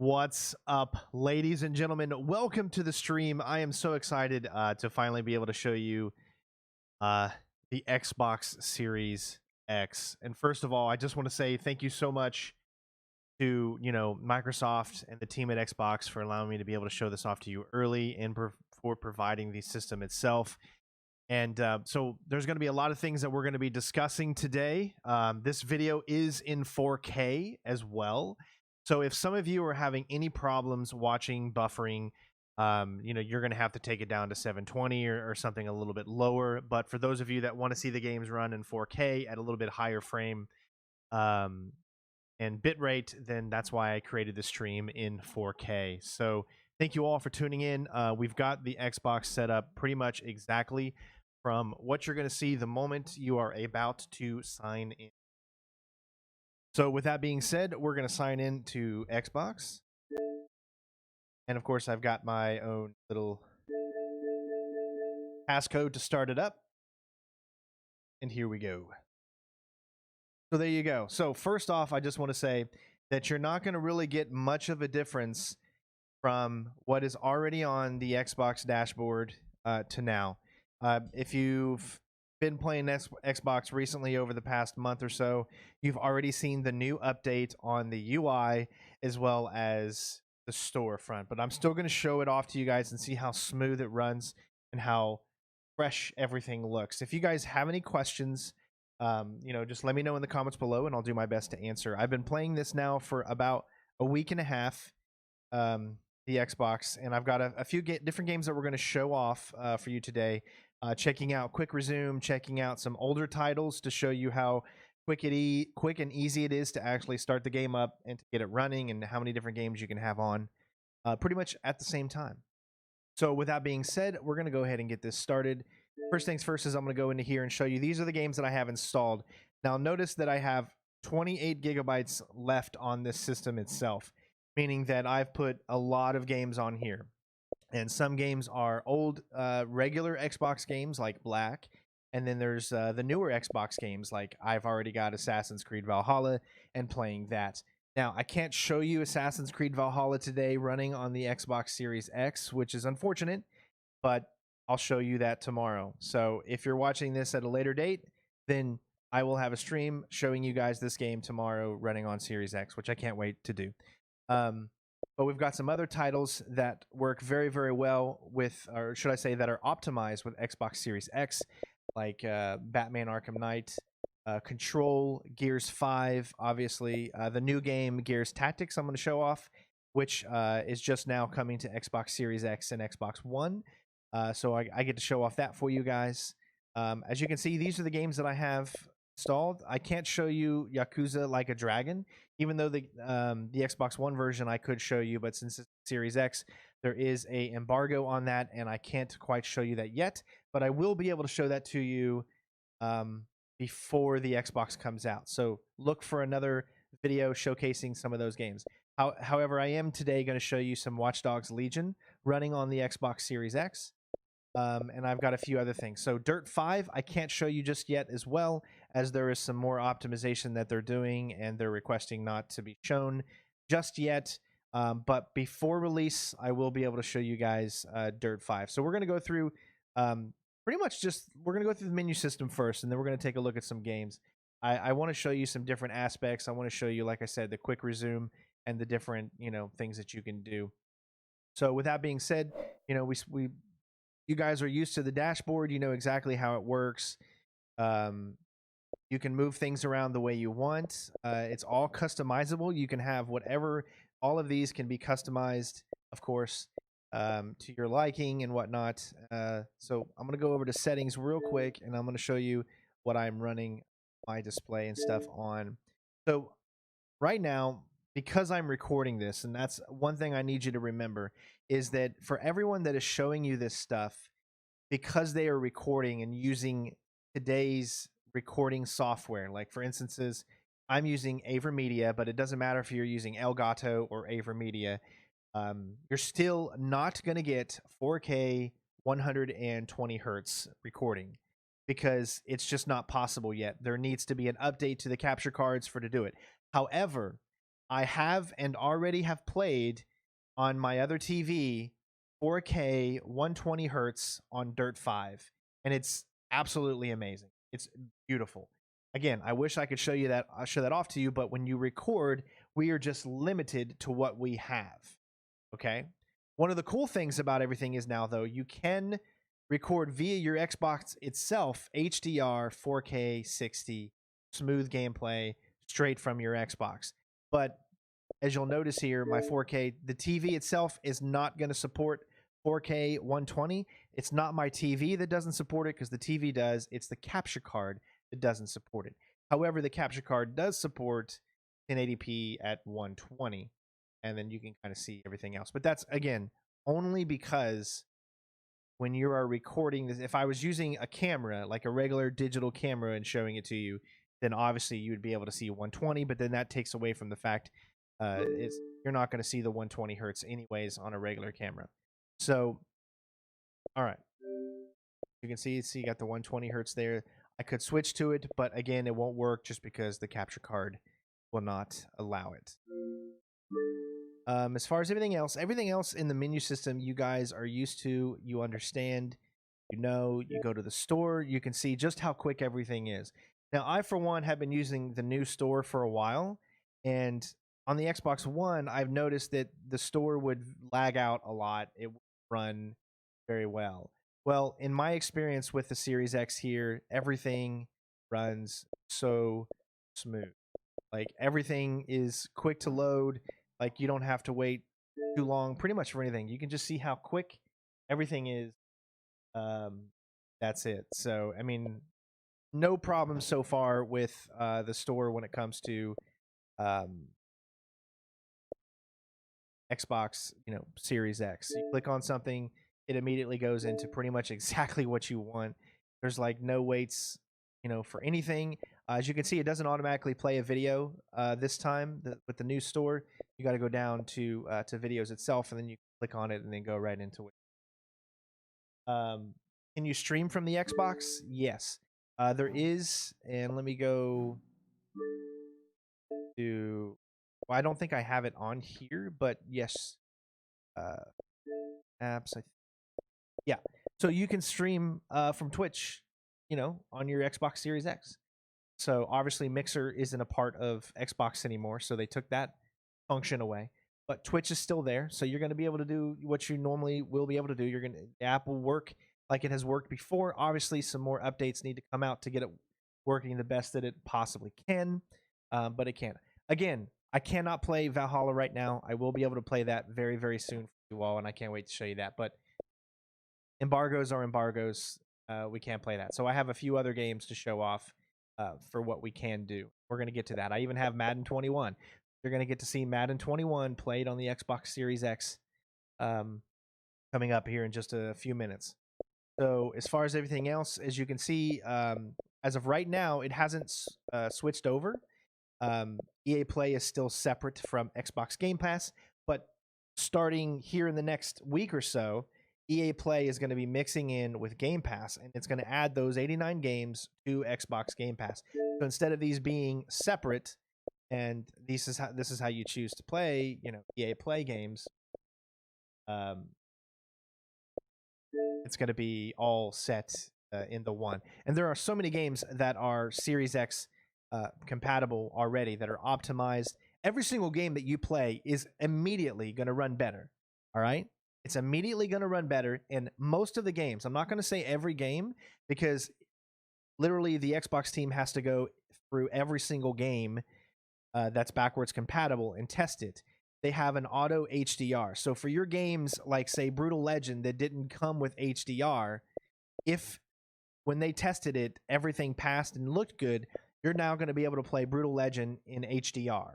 What's up, ladies and gentlemen? Welcome to the stream. I am so excited to finally be able to show you uh, the Xbox Series X. And first of all, I just want to say thank you so much to Microsoft and the team at Xbox for allowing me to be able to show this off to you early and for providing the system itself. And so there's going to be a lot of things that we're going to be discussing today. This video is in 4K as well. So if some of you are having any problems watching buffering, you're going to have to take it down to 720 or something a little bit lower. But for those of you that want to see the games run in 4K at a little bit higher frame um, and bitrate, then that's why I created the stream in 4K. So thank you all for tuning in. We've got the Xbox set up pretty much exactly from what you're going to see the moment you are about to sign in. So with that being said, we're going to sign in to Xbox. And of course, I've got my own little passcode to start it up. And here we go. So there you go. So first off, I just want to say that you're not going to really get much of a difference from what is already on the Xbox dashboard to now. If you've been playing Xbox recently over the past month or so, you've already seen the new update on the UI as well as the storefront. But I'm still going to show it off to you guys and see how smooth it runs and how fresh everything looks. If you guys have any questions, just let me know in the comments below and I'll do my best to answer. I've been playing this now for about a week and a half. The Xbox, and I've got a few different games that we're going to show off for you today. Checking out Quick Resume, checking out some older titles to show you how quick and easy it is to actually start the game up and to get it running, and how many different games you can have on pretty much at the same time. So with that being said, we're going to go ahead and get this started. First things first is I'm going to go into here and show you these are the games that I have installed. Now notice that I have 28 gigabytes left on this system itself, meaning that I've put a lot of games on here. And some games are old regular Xbox games like Black, and then there's the newer Xbox games like I've already got Assassin's Creed Valhalla and playing that. Now, I can't show you Assassin's Creed Valhalla today running on the Xbox Series X, which is unfortunate, but I'll show you that tomorrow. So if you're watching this at a later date, then I will have a stream showing you guys this game tomorrow running on Series X, which I can't wait to do. But we've got some other titles that work very, very well with, or should I say that are optimized with Xbox Series X, like Batman Arkham Knight, Control, Gears 5, obviously, the new game Gears Tactics I'm going to show off, which is just now coming to Xbox Series X and Xbox One. So I get to show off that for you guys. As you can see, these are the games that I have installed. I can't show you Yakuza Like a Dragon, even though the Xbox One version I could show you, but since it's Series X, there is a embargo on that, and I can't quite show you that yet. But I will be able to show that to you before the Xbox comes out. So look for another video showcasing some of those games. However, I am today going to show you some Watch Dogs Legion running on the Xbox Series X. And I've got a few other things. So Dirt 5, I can't show you just yet, as well as there is some more optimization that they're doing, and they're requesting not to be shown just yet. But before release, I will be able to show you guys Dirt 5. So we're going to go through pretty much we're going to go through the menu system first, and then we're going to take a look at some games. I want to show you some different aspects. I want to show you, like I said, the quick resume and the different, things that you can do. So with that being said, you guys are used to the dashboard. You know exactly how it works. You can move things around the way you want. It's all customizable. You can have whatever. All of these can be customized, of course, to your liking and whatnot. So I'm going to go over to settings real quick, and I'm going to show you what I'm running my display and stuff on. So right now, because I'm recording this, and that's one thing I need you to remember, is that for everyone that is showing you this stuff, because they are recording and using today's recording software, like for instances, I'm using AverMedia, but it doesn't matter if you're using Elgato or AverMedia, you're still not going to get 4K 120 hertz recording because it's just not possible yet. There needs to be an update to the capture cards to do it. However, I have and already have played on my other TV 4K 120 hertz on Dirt 5, and it's absolutely amazing. It's beautiful. Again, I wish I could show you that. I'll show that off to you, but when you record, we are just limited to what we have. Okay. One of the cool things about everything is now, though, you can record via your Xbox itself HDR 4K 60 smooth gameplay straight from your Xbox. But as you'll notice here, my 4K, the TV itself is not going to support 4K 120. It's not my TV that doesn't support it, because the TV does. It's the capture card that doesn't support it. However, the capture card does support 1080p at 120, and then you can kind of see everything else. But that's, again, only because when you are recording this, if I was using a camera, like a regular digital camera, and showing it to you, then obviously you would be able to see 120, but then that takes away from the fact you're not going to see the 120 hertz anyways on a regular camera. So, all right, you can see you got the 120 hertz there. I could switch to it, but again, it won't work just because the capture card will not allow it. As far as everything else in the menu system, you guys are used to, you understand, you know, you go to the store, you can see just how quick everything is. Now, I, for one, have been using the new store for a while, and on the Xbox One, I've noticed that the store would lag out a lot. It would run very well. Well, in my experience with the Series X here, everything runs so smooth. Like, everything is quick to load. Like, you don't have to wait too long pretty much for anything. You can just see how quick everything is. That's it. So, I mean, no problem so far with the store when it comes to um, Xbox, Series X. You click on something, it immediately goes into pretty much exactly what you want. There's like no waits, for anything. As you can see, it doesn't automatically play a video this time with the new store. You got to go down to videos itself, and then you click on it and then go right into it. Can you stream from the Xbox? Yes, there is. And let me go to. Well, I don't think I have it on here, but yes, apps. Yeah, so you can stream from Twitch, on your Xbox Series X. So obviously Mixer isn't a part of Xbox anymore, so they took that function away. But Twitch is still there, so you're going to be able to do what you normally will be able to do. The app will work like it has worked before. Obviously, some more updates need to come out to get it working the best that it possibly can, but it can. Again, I cannot play Valhalla right now. I will be able to play that very, very soon for you all, and I can't wait to show you that. But embargoes are embargoes. We can't play that. So I have a few other games to show off for what we can do. We're going to get to that. I even have Madden 21. You're going to get to see Madden 21 played on the Xbox Series X coming up here in just a few minutes. So as far as everything else, as you can see, as of right now, it hasn't switched over. EA Play is still separate from Xbox Game Pass, but starting here in the next week or so, EA Play is going to be mixing in with Game Pass, and it's going to add those 89 games to Xbox Game Pass. So instead of these being separate, and this is how you choose to play, EA Play games, it's going to be all set in the one. And there are so many games that are Series X compatible already, that are optimized. Every single game that you play is immediately going to run better. All right? It's immediately going to run better. And most of the games, I'm not going to say every game, because literally the Xbox team has to go through every single game that's backwards compatible and test it. They have an auto HDR. So for your games like, say, Brutal Legend that didn't come with HDR, if when they tested it, everything passed and looked good, you're now going to be able to play Brutal Legend in HDR.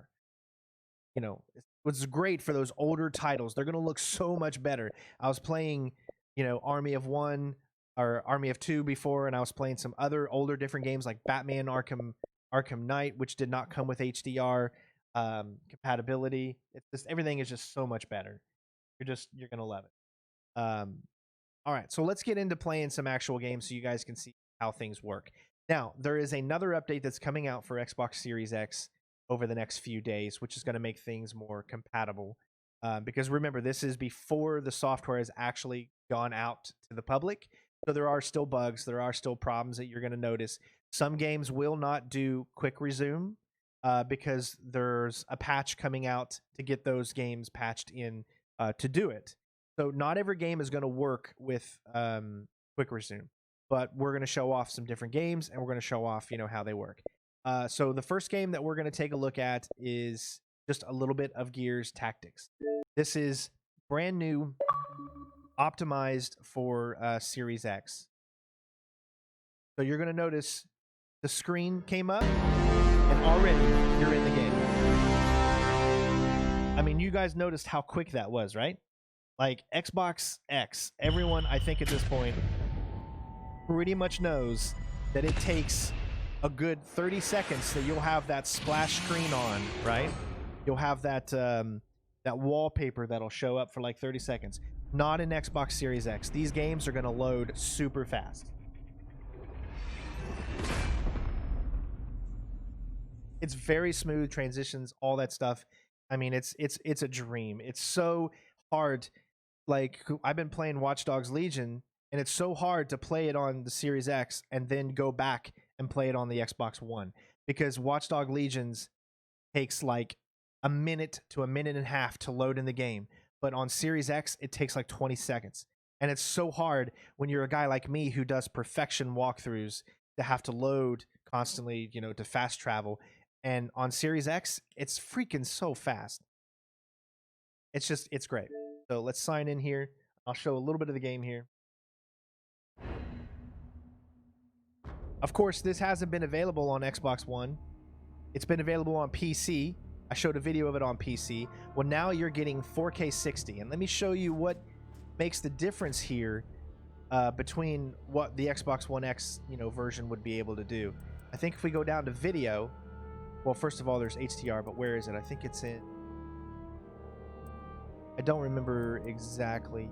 It's great for those older titles. They're going to look so much better. I was playing, Army of One or Army of Two before, and I was playing some other older different games like Batman Arkham Knight, which did not come with HDR compatibility. It's just, everything is just so much better. You're going to love it. All right, so let's get into playing some actual games so you guys can see how things work. Now, there is another update that's coming out for Xbox Series X over the next few days, which is going to make things more compatible. Because remember, this is before the software has actually gone out to the public. So there are still bugs, there are still problems that you're going to notice. Some games will not do quick resume because there's a patch coming out to get those games patched in to do it. So not every game is going to work with quick resume, but we're going to show off some different games, and we're going to show off, how they work. So the first game that we're going to take a look at is just a little bit of Gears Tactics. This is brand new, optimized for Series X. So you're going to notice the screen came up, and already you're in the game. I mean, you guys noticed how quick that was, right? Like Xbox X, everyone, I think at this point, pretty much knows that it takes a good 30 seconds that you'll have that splash screen on, right? You'll have that that wallpaper that'll show up for like 30 seconds. Not in Xbox Series X. These games are going to load super fast. It's very smooth transitions, all that stuff. I mean, it's a dream. It's so hard. Like, I've been playing Watch Dogs Legion, and it's so hard to play it on the Series X and then go back and play it on the Xbox One, because Watch Dogs Legions takes like a minute to a minute and a half to load in the game. But on Series X, it takes like 20 seconds. And it's so hard when you're a guy like me who does perfection walkthroughs to have to load constantly, to fast travel. And on Series X, it's freaking so fast. It's great. So let's sign in here. I'll show a little bit of the game here. Of course, this hasn't been available on Xbox One. It's been available on PC. I showed a video of it on PC. Well, now you're getting 4K 60. And let me show you what makes the difference here between what the Xbox One X version would be able to do. I think if we go down to video, well, first of all, there's HDR, but where is it? I think it's in... I don't remember exactly.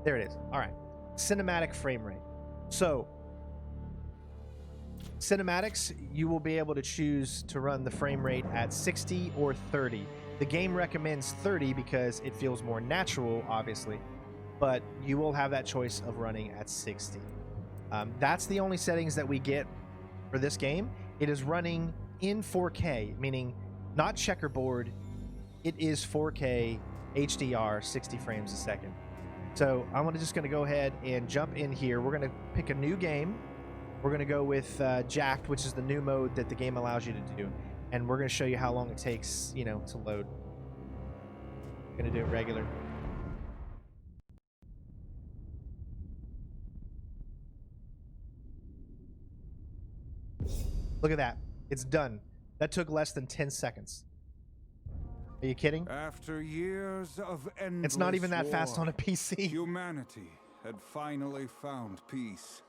There it is. All right. Cinematic frame rate. So, cinematics, you will be able to choose to run the frame rate at 60 or 30. The game recommends 30 because it feels more natural, obviously, but you will have that choice of running at 60. That's the only settings that we get for this game. It is running in 4K, meaning not checkerboard. It is 4K HDR, 60 frames a second. So I'm just going to go ahead and jump in here. We're going to pick a new game. We're going to go with Jacked, which is the new mode that the game allows you to do. And we're going to show you how long it takes, to load. I'm going to do it regular. Look at that. It's done. That took less than 10 seconds. Are you kidding? After years of endless It's not even that war, fast on a PC. Humanity had finally found peace.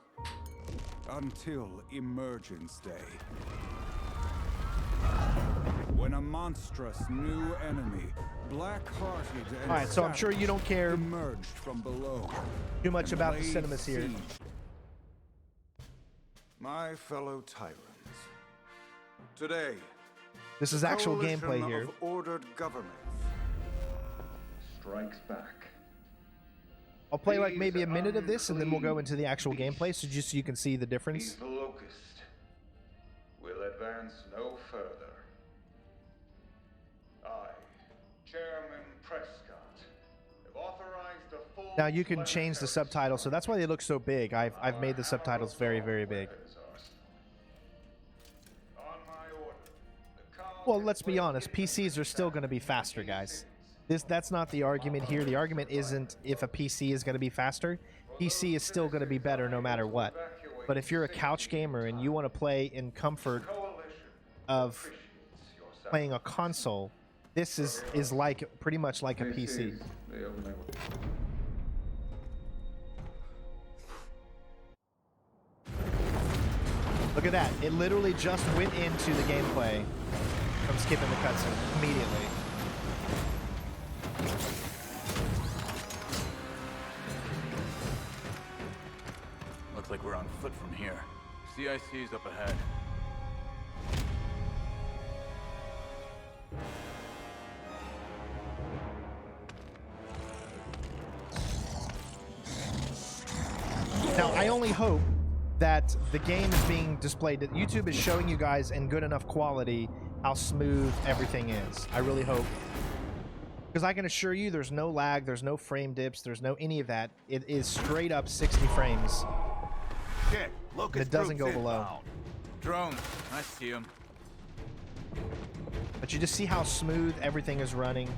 Until Emergence Day. When a monstrous new enemy, black-hearted and Alright, so I'm sure you don't care emerged from below too much about the laid cinemas here. siege. My fellow tyrants, today, This is actual coalition gameplay here. of ordered governments strikes back. I'll play like maybe a minute of this, and then we'll go into the actual gameplay, so just so you can see the difference. The locust will advance no further. I, Chairman Prescott, have authorized a full... Now you can change the subtitles, so that's why they look so big. I've made the subtitles very, very big. Well, let's be honest, PCs are still going to be faster, guys. That's not the argument here. The argument isn't if a PC is going to be faster. PC is still going to be better no matter what. But if you're a couch gamer and you want to play in comfort of playing a console, this is like pretty much like a PC. Look at that. It literally just went into the gameplay from skipping the cutscene immediately. Looks like we're on foot from here. CIC's up ahead. Now, I only hope that the game is being displayed, that YouTube is showing you guys in good enough quality how smooth everything is. I really hope. Because I can assure you there's no lag, there's no frame dips, there's no any of that. It is straight up 60 frames. Shit, And it doesn't go below. Drone, I see him. But you just see how smooth everything is running.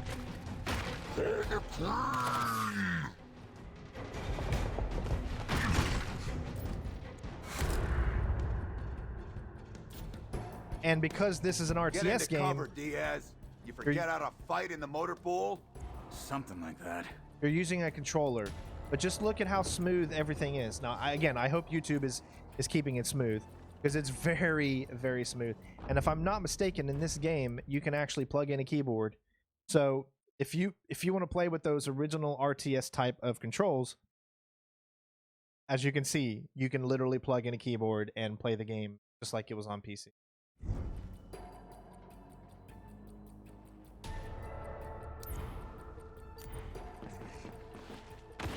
And because this is an Get RTS into game, cover, Diaz. You forget how to fight in the motor pool? Something like that. you're using a controller. But just look at how smooth everything is. Now, again, I hope YouTube is keeping it smooth, because it's very, very smooth. And if I'm not mistaken, in this game, you can actually plug in a keyboard. So if you want to play with those original RTS type of controls, as you can see, you can literally plug in a keyboard and play the game just like it was on PC.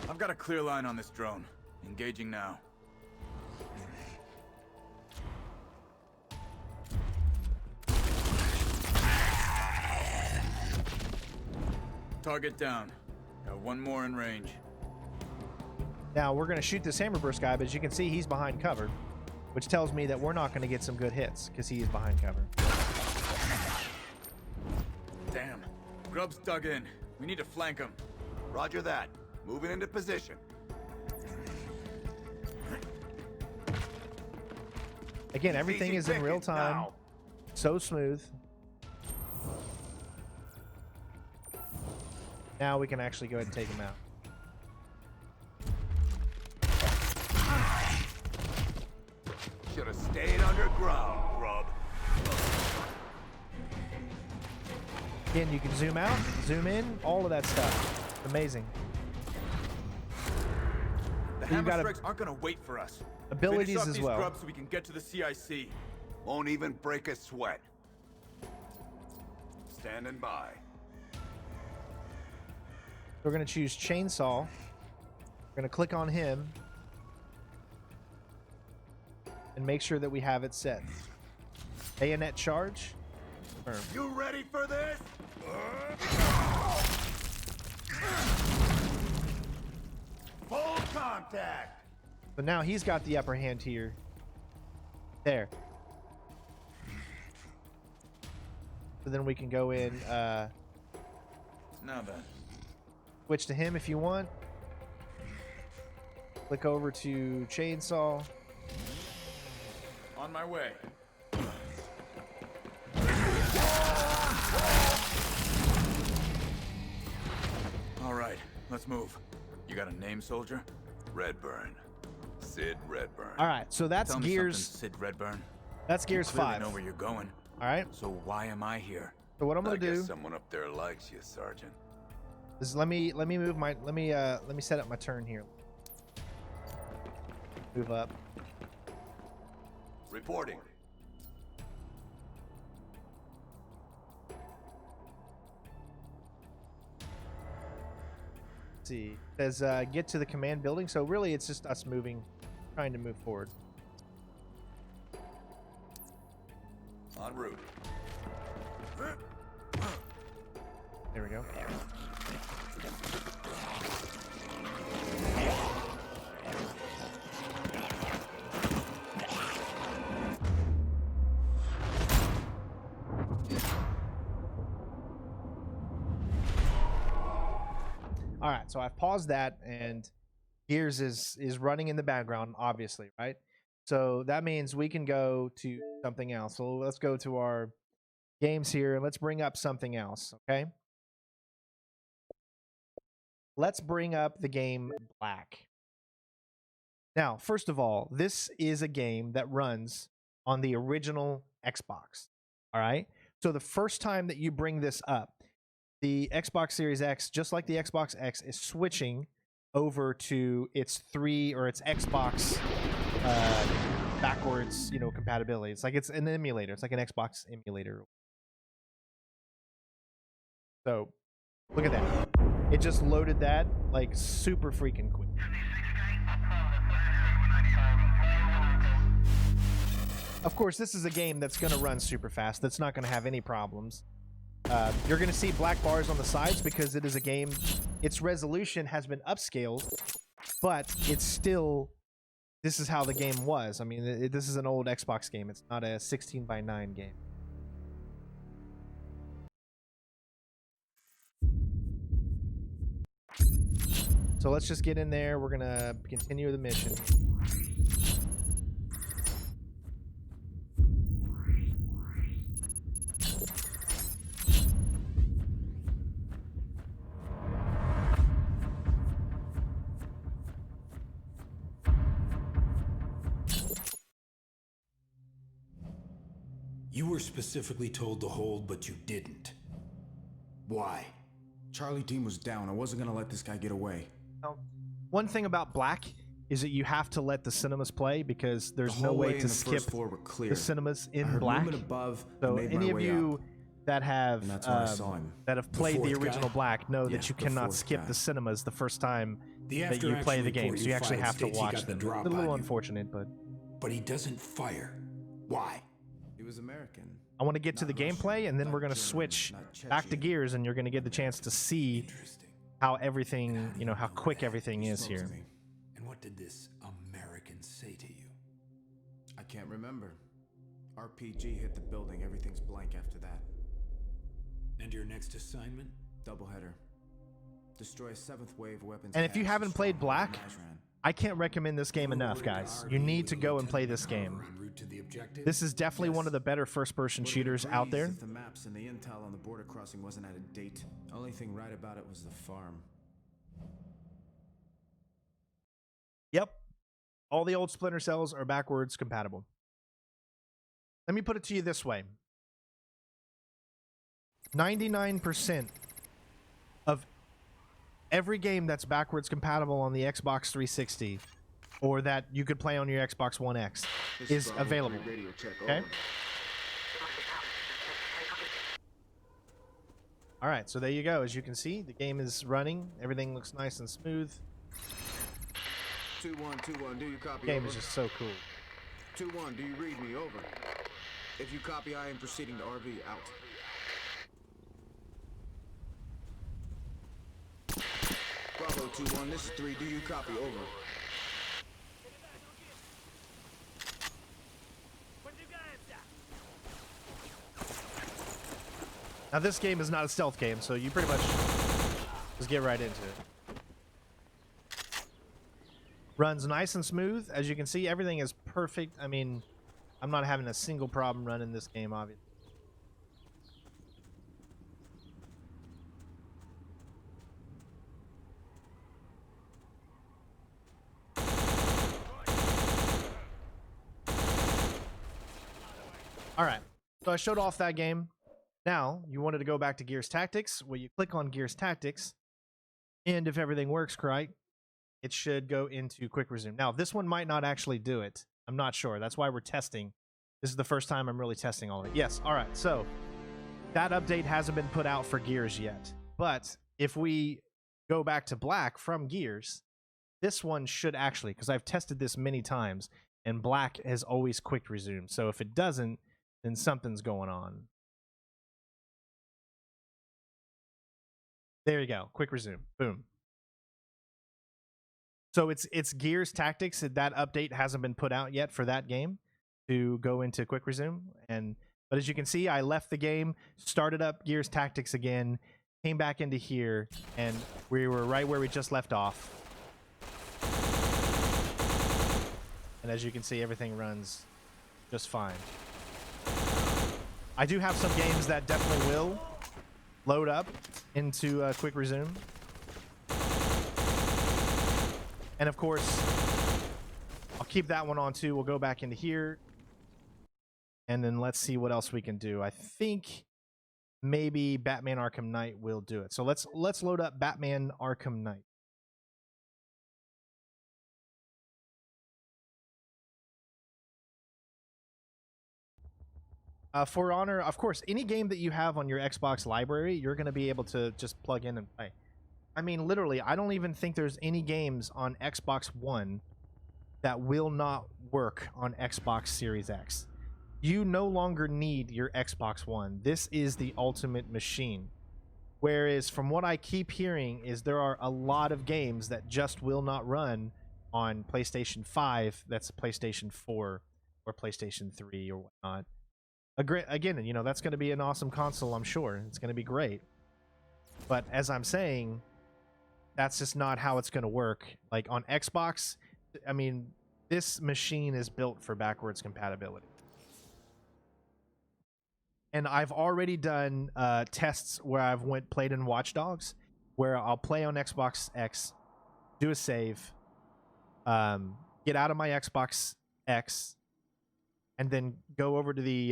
I've got a clear line on this drone. Engaging now. Target down. Got one more in range. Now, we're going to shoot this hammerburst guy, but as you can see, he's behind cover, which tells me that we're not going to get some good hits because he is behind cover. Damn. Grub's dug in. We need to flank him. Roger that. Moving into position. Again, everything is in real time. Now. So smooth. Now we can actually go ahead and take him out. Should have stayed underground, grub. Again, you can zoom out, zoom in, all of that stuff. Amazing. The you hammer gotta- strikes aren't gonna wait for us. Abilities Finish off as these well. grubs so we can get to the CIC. Won't even break a sweat. Standing by. We're going to choose chainsaw. We're going to click on him and make sure that we have it set. Bayonet charge. Confirm. You ready for this? Full contact. So now he's got the upper hand here. There. So then we can go in, Now then. switch to him if you want. Click over to chainsaw. On my way. All right, let's move. You got a name, soldier? Redburn. Sid Redburn. All right, so that's Tell me Gears. something, Sid Redburn. That's Gears You clearly 5. know where you're going. All right. So why am I here? So what I'm gonna do Someone up there likes you, Sergeant. is let me move my let me set up my turn here. Move up. Reporting. Let's see. It says get to the command building. So really, it's just us moving, trying to move forward. En route. There we go. All right, so I've paused that, and Gears is running in the background, obviously, right? So that means we can go to something else. So let's go to our games here, and let's bring up something else, okay? Let's bring up the game Black. Now, first of all, this is a game that runs on the original Xbox, all right? So the first time that you bring this up, the Xbox Series X, just like the Xbox X, is switching over to its Xbox backwards, compatibility. It's like it's an emulator. It's like an Xbox emulator. So look at that. It just loaded that like super freaking quick. Of course, this is a game that's going to run super fast. That's not going to have any problems. You're going to see black bars on the sides because it is a game. Its resolution has been upscaled, but it's still... This is how the game was. I mean, this is an old Xbox game. It's not a 16:9 game. So let's just get in there. We're going to continue the mission. You were specifically told to hold, but you didn't. Why? Charlie team was down. I wasn't gonna let this guy get away. Now, one thing about black is that you have to let the cinemas play because there's The no hallway way and to the skip first floor were clear. the cinemas I in heard black. movement above. So and made any my of way you out. that have And that's when I saw him. that have played the fourth original guy? black know Yeah, that you the cannot fourth skip guy. the cinemas the first time The that you play after-action the game. report So you actually filed have to states he watch got the them. drop It's a little on you. unfortunate, but But he doesn't fire. Why? He was American. I want to get to the Not Russian, gameplay, and then not we're going to German, switch not back to Chechen. Gears, and you're going to get the chance to see Interesting. how everything, you know, how quick everything is Spoke here. to me. And what did this American say to you? I can't remember. RPG hit the building. Everything's blank after that. And your next assignment? Doubleheader. Destroy a 7th wave weapons. And if you cache haven't played stronghold Black, Mazran. I can't recommend this game enough, guys. You need to go and play this game. En route to the objective? This is definitely one of the better first-person Would've shooters been out breeze there. If the maps and the intel on the border crossing wasn't out of date. Only thing right about it was the farm. Yep. All the old Splinter Cells are backwards compatible. Let me put it to you this way. 99% of every game that's backwards compatible on the Xbox 360 or that you could play on your Xbox One X is available. Okay? All right, so there you go. As you can see, the game is running. Everything looks nice and smooth. 2-1, do you copy? The game over? is just so cool. 2-1, do you read me? Over. If you copy, I am proceeding to RV. Out. Bravo 2-1, this is 3. Do you copy? Over. Now this game is not a stealth game, so you pretty much just get right into it. Runs nice and smooth. As you can see, everything is perfect. I mean, I'm not having a single problem running this game, obviously. All right, so I showed off that game. Now, you wanted to go back to Gears Tactics. Well, you click on Gears Tactics, and if everything works right, it should go into Quick Resume. Now, this one might not actually do it. I'm not sure. That's why we're testing. This is the first time I'm really testing all of it. Yes, all right. So, that update hasn't been put out for Gears yet. But if we go back to Black from Gears, this one should actually, because I've tested this many times, and Black has always Quick Resume. So, if it doesn't, then something's going on. There you go. Quick Resume. Boom. So it's Gears Tactics. That update hasn't been put out yet for that game to go into Quick Resume. But as you can see, I left the game, started up Gears Tactics again, came back into here, and we were right where we just left off. And as you can see, everything runs just fine. I do have some games that definitely will load up into Quick Resume. And of course, I'll keep that one on too. We'll go back into here. And then let's see what else we can do. I think maybe Batman Arkham Knight will do it. So let's load up Batman Arkham Knight. For Honor, of course, any game that you have on your Xbox library, you're going to be able to just plug in and play. I mean, literally, I don't even think there's any games on Xbox One that will not work on Xbox Series X. You no longer need your Xbox One. This is the ultimate machine. Whereas from what I keep hearing is there are a lot of games that just will not run on PlayStation 5, that's PlayStation 4 or PlayStation 3 or whatnot. Again, you know, that's going to be an awesome console, I'm sure. It's going to be great. But as I'm saying, that's just not how it's going to work. Like on Xbox, I mean, this machine is built for backwards compatibility. And I've already done tests where I've played in Watch Dogs, where I'll play on Xbox X, do a save, get out of my Xbox X, and then go over to the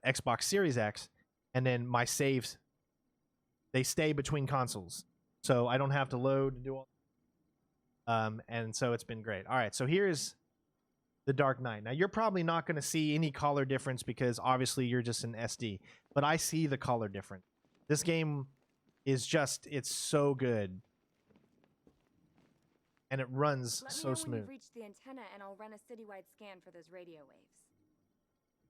Xbox Series X, and then my saves, they stay between consoles. So I don't have to load and do all. And so it's been great. All right, so here's The Dark Knight. Now, you're probably not going to see any color difference because obviously you're just an SD, but I see the color difference. This game is just, it's so good. And it runs so smooth. Let me know when you've reached the antenna and I'll run a citywide scan for those radio waves.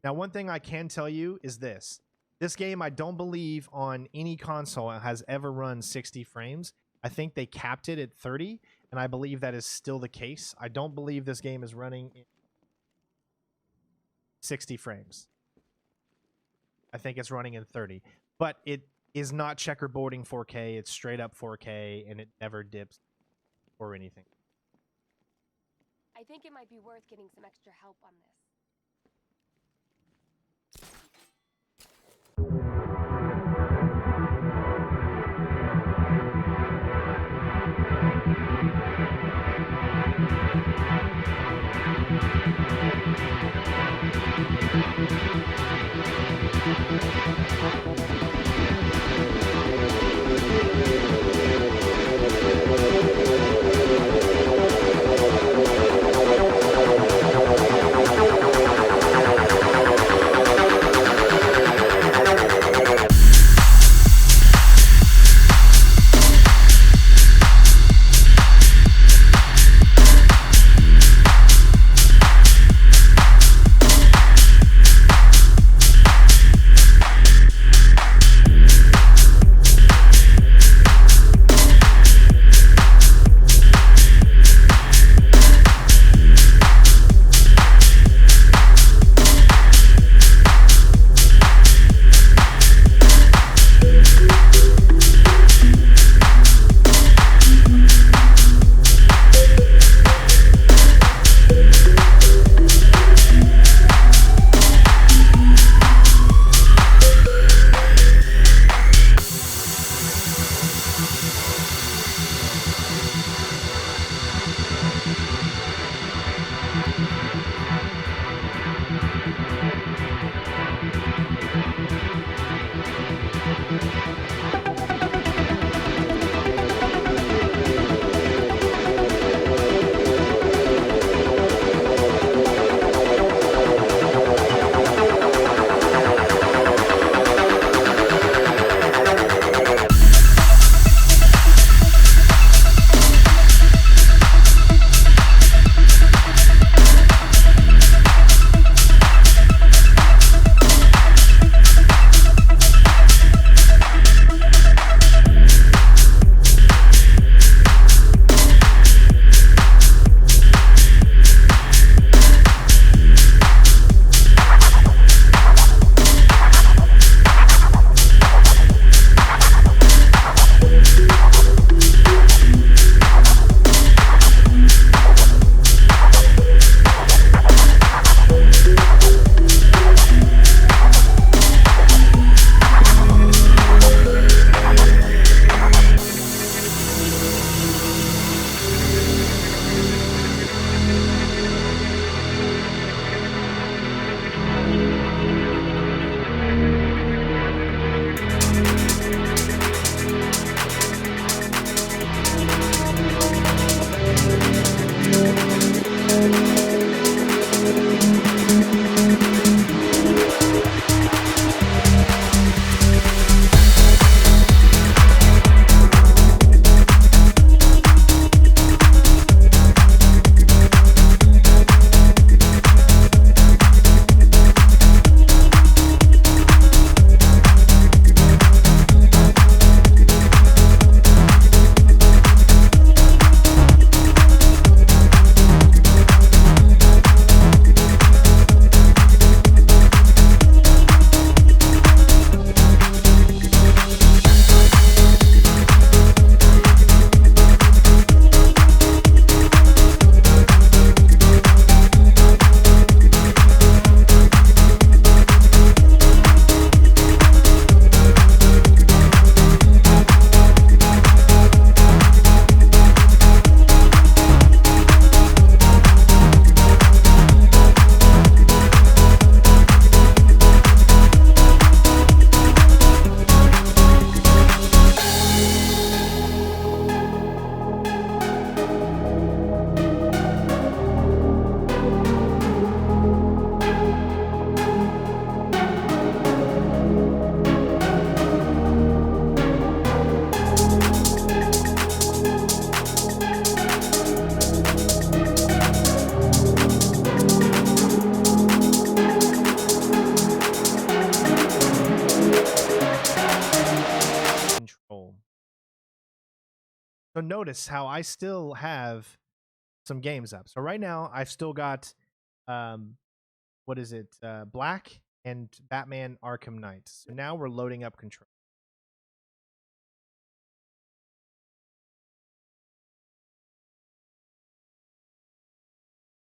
Now, one thing I can tell you is this. This game, I don't believe on any console has ever run 60 frames. I think they capped it at 30, and I believe that is still the case. I don't believe this game is running in 60 frames. I think it's running in 30. But it is not checkerboarding 4K. It's straight up 4K, and it never dips or anything. I think it might be worth getting some extra help on this. So notice how I still have some games up. So right now I've still got what is it? Black and Batman Arkham Knight. So now we're loading up Control.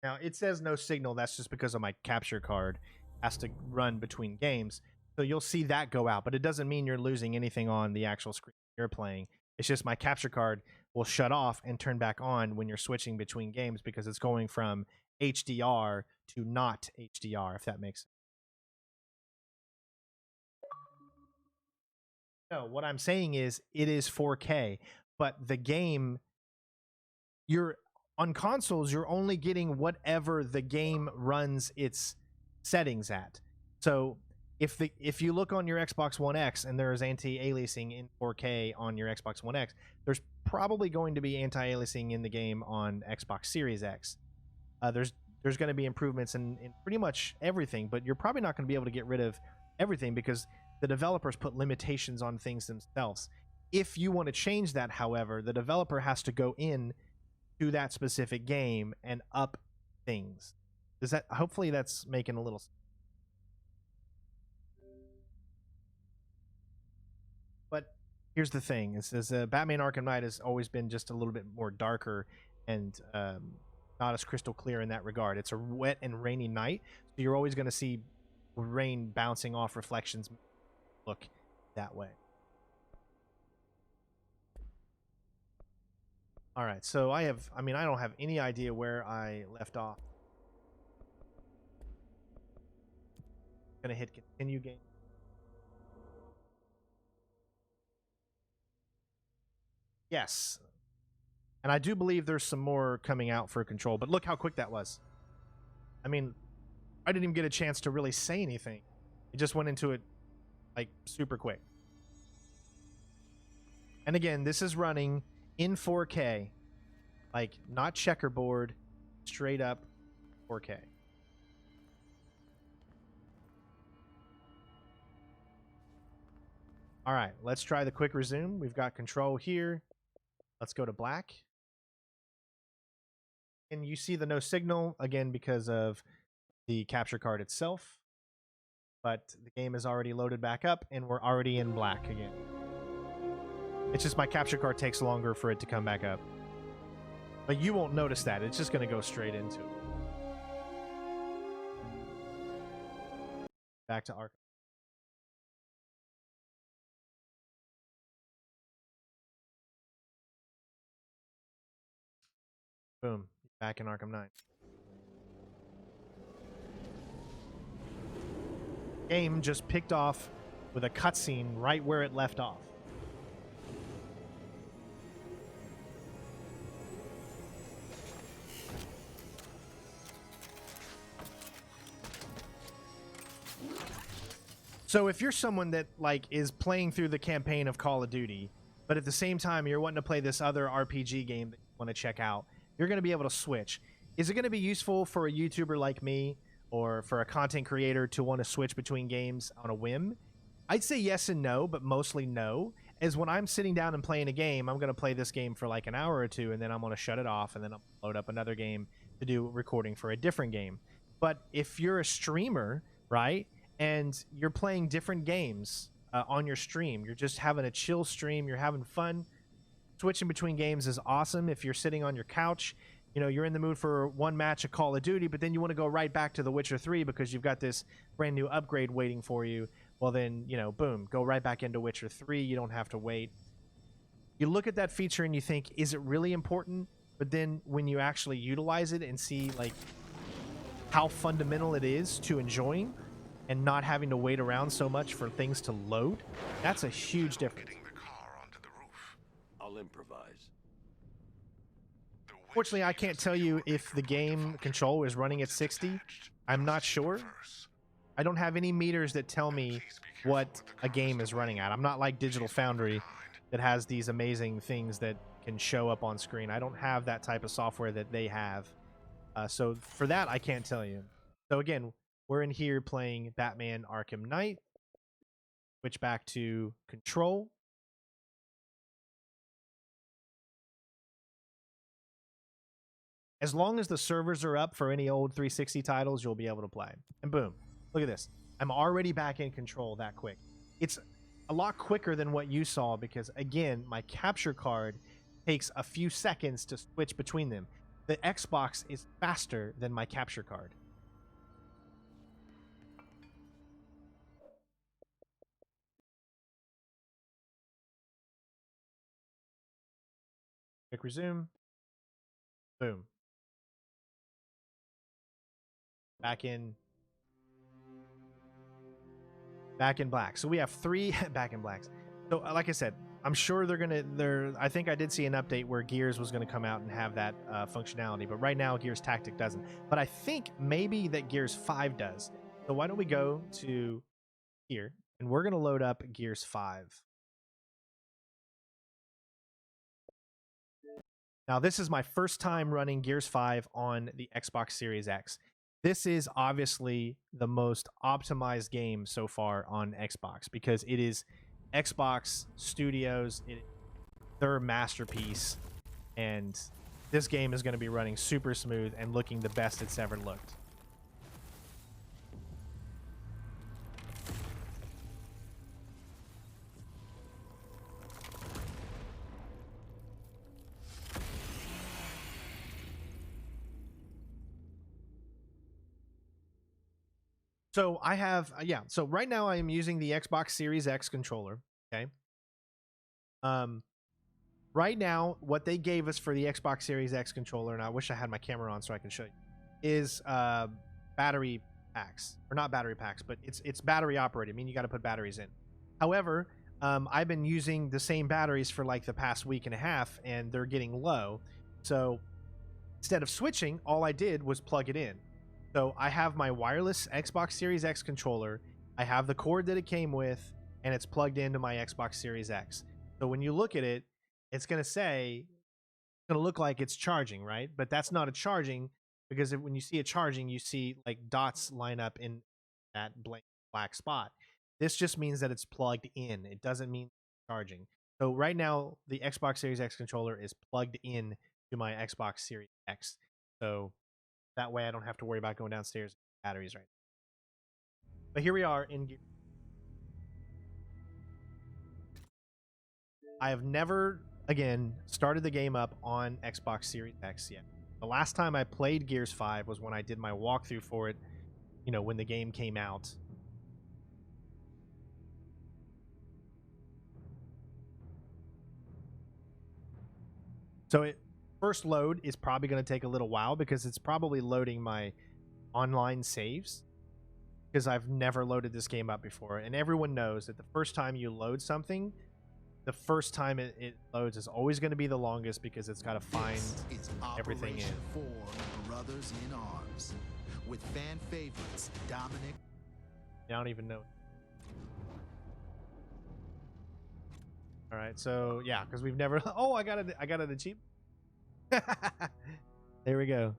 Now it says no signal. That's just because of my capture card has to run between games. So you'll see that go out, but it doesn't mean you're losing anything on the actual screen you're playing. It's just my capture card will shut off and turn back on when you're switching between games because it's going from HDR to not HDR, if that makes sense. No, what I'm saying is it is 4K, but the game, you're on consoles, you're only getting whatever the game runs its settings at. So if you look on your Xbox One X and there is anti-aliasing in 4K on your Xbox One X, there's probably going to be anti-aliasing in the game on Xbox Series X. There's going to be improvements in pretty much everything, but you're probably not going to be able to get rid of everything because the developers put limitations on things themselves. If you want to change that, however, the developer has to go in to that specific game and up things. Does that, hopefully that's making a little sense. But here's the thing: is Batman Arkham Knight has always been just a little bit more darker and not as crystal clear in that regard. It's a wet and rainy night, so you're always going to see rain bouncing off reflections. Look that way. All right, so I don't have any idea where I left off. I'm gonna hit continue game. Yes. And I do believe there's some more coming out for Control, but look how quick that was. I mean, I didn't even get a chance to really say anything. It just went into it like super quick. And again, this is running in 4K, like not checkerboard, straight up 4K. All right, let's try the quick resume. We've got Control here. Let's go to black. And you see the no signal again because of the capture card itself. But the game is already loaded back up and we're already in black again. It's just my capture card takes longer for it to come back up. But you won't notice that. It's just going to go straight into it. Back to Arkham. Boom. Back in Arkham Knight. Game just picked off with a cutscene right where it left off. So if you're someone that like is playing through the campaign of Call of Duty, but at the same time you're wanting to play this other RPG game that you want to check out, you're going to be able to switch. Is it going to be useful for a YouTuber like me or for a content creator to want to switch between games on a whim? I'd say yes and no, but mostly no. As when I'm sitting down and playing a game, I'm going to play this game for like an hour or two, and then I'm going to shut it off, and then I'll load up another game to do recording for a different game. But if you're a streamer, right, and you're playing different games on your stream, you're just having a chill stream, you're having fun, switching between games is awesome. If you're sitting on your couch, you know, you're in the mood for one match of Call of Duty, but then you want to go right back to The Witcher 3 because you've got this brand new upgrade waiting for you. Well, then, you know, boom, go right back into Witcher 3. You don't have to wait. You look at that feature and you think, is it really important? But then when you actually utilize it and see like how fundamental it is to enjoying and not having to wait around so much for things to load, that's a huge difference. I'll improvise. Fortunately, I can't tell you if the game Control is running at 60. I'm not sure. I don't have any meters that tell me what a game is running at. I'm not like Digital Foundry that has these amazing things that can show up on screen. I don't have that type of software that they have. So for that, I can't tell you. So again, we're in here playing Batman Arkham Knight. Switch back to Control. As long as the servers are up for any old 360 titles, you'll be able to play. And boom, look at this. I'm already back in control that quick. It's a lot quicker than what you saw because, again, my capture card takes a few seconds to switch between them. The Xbox is faster than my capture card. Quick resume. Boom. Back in black. So we have 3 back in blacks. So like I said, I'm sure I think I did see an update where Gears was going to come out and have that functionality, but right now Gears Tactic doesn't. But I think maybe that Gears 5 does. So why don't we go to here and we're going to load up Gears 5. Now, this is my first time running Gears 5 on the Xbox Series X. This is obviously the most optimized game so far on Xbox because it is Xbox Studios, their masterpiece, and this game is going to be running super smooth and looking the best it's ever looked. So I have, so right now I am using the Xbox Series X controller, okay? Right now, what they gave us for the Xbox Series X controller, and I wish I had my camera on so I can show you, is battery packs. Or not battery packs, but it's battery operated. I mean, you got to put batteries in. However, I've been using the same batteries for like the past week and a half, and they're getting low. So instead of switching, all I did was plug it in. So I have my wireless Xbox Series X controller. I have the cord that it came with, and it's plugged into my Xbox Series X. So when you look at it, it's going to look like it's charging, right? But that's not a charging because when you see it charging, you see like dots line up in that black spot. This just means that it's plugged in. It doesn't mean charging. So right now, the Xbox Series X controller is plugged in to my Xbox Series X. So that way I don't have to worry about going downstairs with batteries right now. But here we are in Gears. I have never, again, started the game up on Xbox Series X yet. The last time I played Gears 5 was when I did my walkthrough for it, when the game came out. So first load is probably going to take a little while because it's probably loading my online saves because I've never loaded this game up before. And everyone knows that the first time you load something, the first time it loads is always going to be the longest because it's got to find everything in. Four Brothers in Arms with fan favorites Dominic. I don't even know. All right, so yeah, because we've never. Oh, I got it achieved. There we go.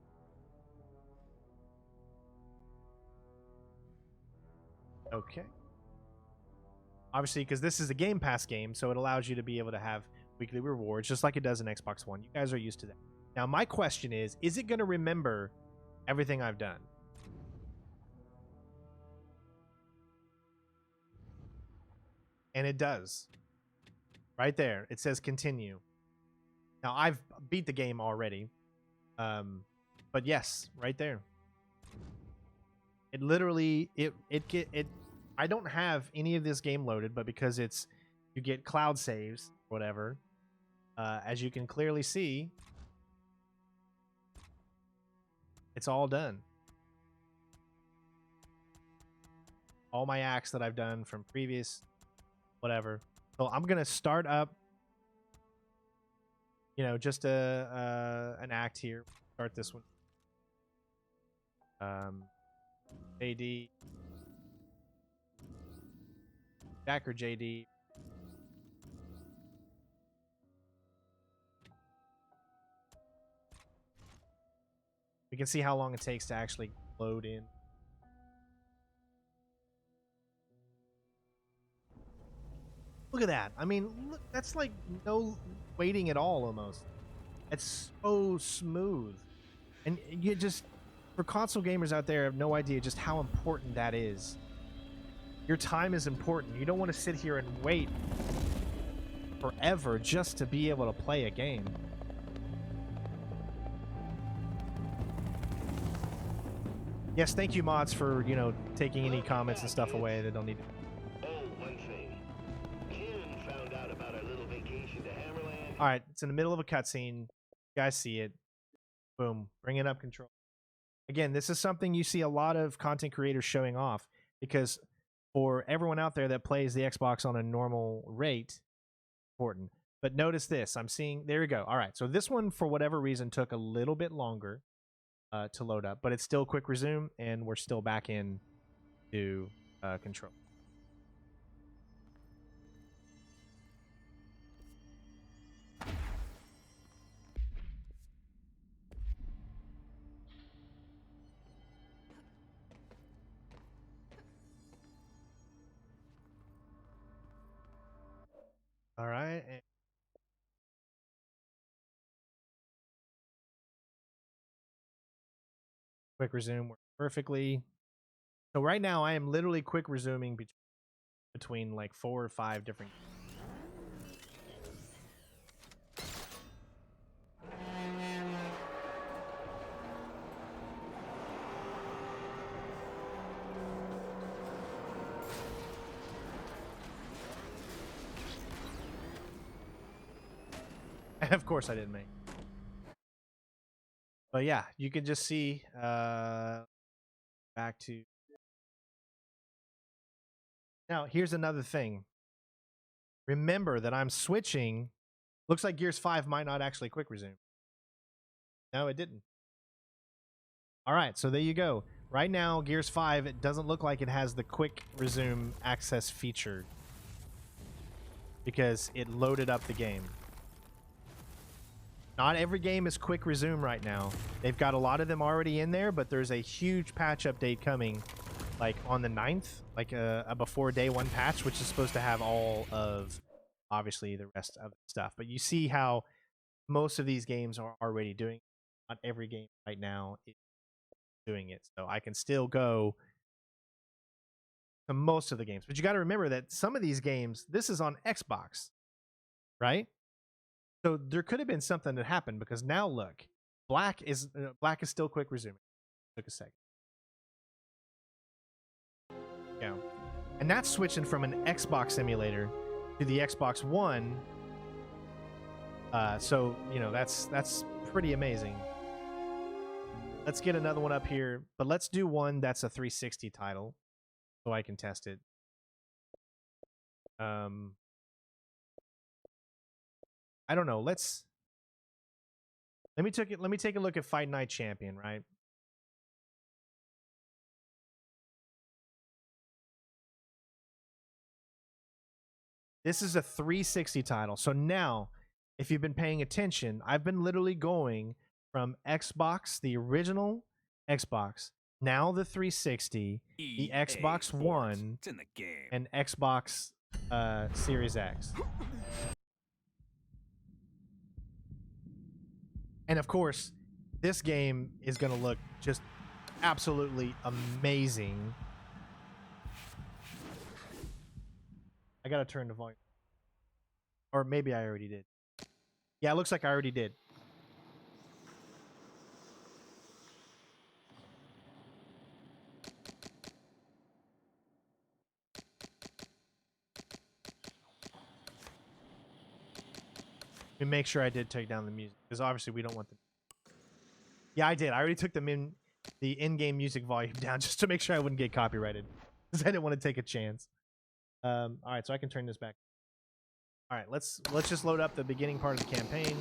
Okay. Obviously, because this is a Game Pass game, so it allows you to be able to have weekly rewards, just like it does in Xbox One. You guys are used to that. Now, my question is it going to remember everything I've done? And it does. Right there. It says continue. Now, I've beat the game already. But yes, right there. It literally, I don't have any of this game loaded, but because you get cloud saves, or whatever, as you can clearly see, it's all done. All my acts that I've done from previous, whatever. So I'm going to start up, just an act here. Start this one. JD. Jack or JD. We can see how long it takes to actually load in. Look at that. I mean, look, that's like no waiting at all almost. It's so smooth. And you just, for console gamers out there, have no idea just how important that is. Your time is important. You don't want to sit here and wait forever just to be able to play a game. Yes, thank you, mods, for, you know, taking any comments and stuff away that don't need to. One thing. Kim found out about our little vacation to Hammerland. All right, it's in the middle of a cutscene. You guys see it. Boom. Bring it up control. Again, this is something you see a lot of content creators showing off, because for everyone out there that plays the Xbox on a normal rate, important. But notice this. I'm seeing, there we go. All right, so this one, for whatever reason, took a little bit longer to load up, but it's still quick resume, and we're still back in to control. All right. Quick resume works perfectly. So right now I am literally quick resuming between like 4 or 5 different. Of course I didn't make. But yeah, you can just see back to now. Here's another thing. Remember that I'm switching. Looks like Gears 5 might not actually quick resume. No, it didn't. All right, so there you go. Right now, Gears 5, it doesn't look like it has the quick resume access feature because it loaded up the game. Not every game is quick resume right now. They've got a lot of them already in there, but there's a huge patch update coming, like on the 9th, like a before day 1 patch, which is supposed to have all of, obviously, the rest of the stuff. But you see how most of these games are already doing it. Not every game right now is doing it. So I can still go to most of the games. But you got to remember that some of these games, this is on Xbox, right? So there could have been something that happened, because now look, Black is still quick resuming. Took a second. Yeah. And that's switching from an Xbox emulator to the Xbox One. So, you know, that's pretty amazing. Let's get another one up here, but let's do one that's a 360 title so I can test it. I don't know. Let me take a look at Fight Night Champion, right? This is a 360 title. So now, if you've been paying attention, I've been literally going from Xbox, the original Xbox, now the 360, the Xbox One, It's in the game. and Xbox Series X. And of course, this game is going to look just absolutely amazing. I got to turn the volume. Or maybe I already did. Yeah, it looks like I already did. Let me make sure I did take down the music, because obviously we don't want the... Yeah, I did. I already took the in-game music volume down just to make sure I wouldn't get copyrighted, because I didn't want to take a chance. All right, so I can turn this back. All right, let's just load up the beginning part of the campaign.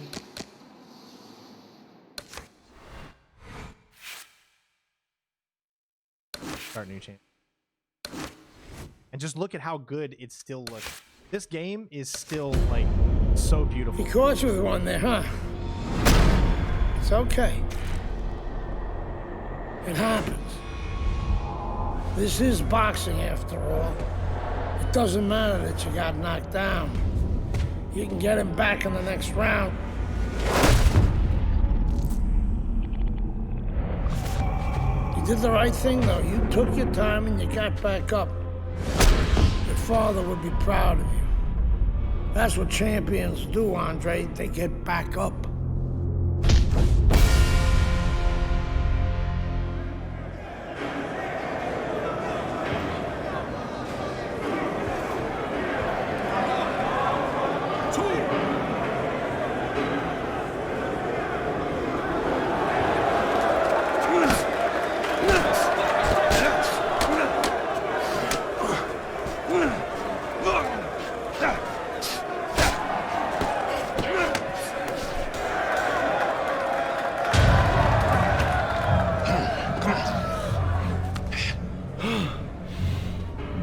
Start new chain. And just look at how good it still looks. This game is still, like, so beautiful. He caught you with one there, huh? It's okay. It happens. This is boxing, after all. It doesn't matter that you got knocked down. You can get him back in the next round. did the right thing, though. You took your time and you got back up. Your father would be proud of you. That's what champions do, Andre. They get back up.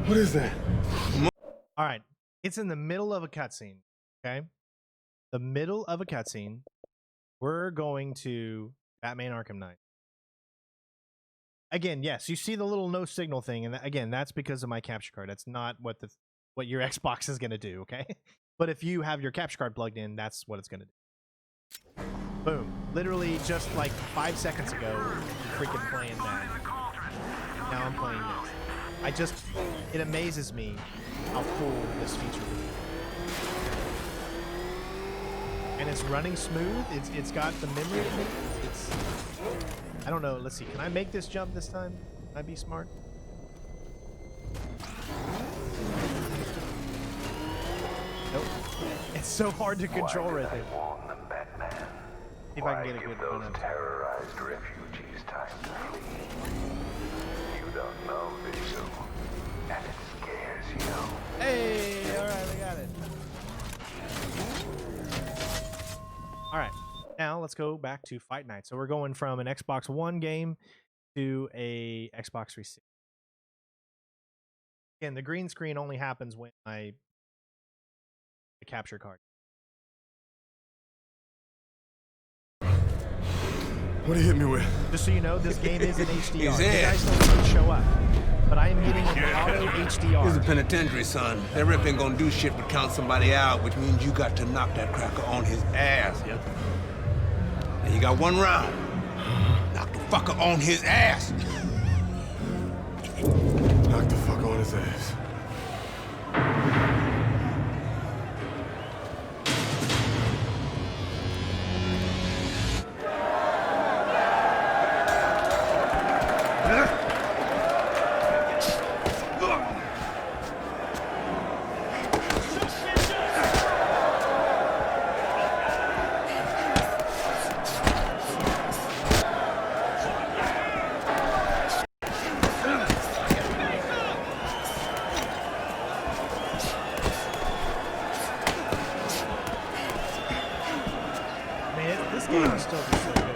What is that? All right, it's in the middle of a cutscene. Okay, the middle of a cutscene. We're going to Batman Arkham Knight. Again, yes, you see the little no signal thing, and again, that's because of my capture card. That's not what your Xbox is gonna do. Okay, but if you have your capture card plugged in, that's what it's gonna do. Boom! Literally, just like 5 seconds ago, freaking playing that. Now I'm playing this. It amazes me how cool this feature is. And it's running smooth. It's got the memory of it. I don't know. Let's see. Can I make this jump this time? Can I be smart? Nope. It's so hard to control right there. See if I can get a good run up. Terrorized refugees time to flee. You don't know, do you? And it scares you. Hey, all right, we got it. All right, now let's go back to Fight Night. So we're going from an Xbox One game to a Xbox 360. Again, the green screen only happens when the capture card. What did he hit me with? Just so you know, this game is in HDR. You guys don't show up, but I am getting an auto HDR. Here's a penitentiary, son. That rip ain't gonna do shit but count somebody out, which means you got to knock that cracker on his ass, yeah? Now you got one round. Knock the fucker on his ass. Knock the fuck on his ass. This game is still just so good.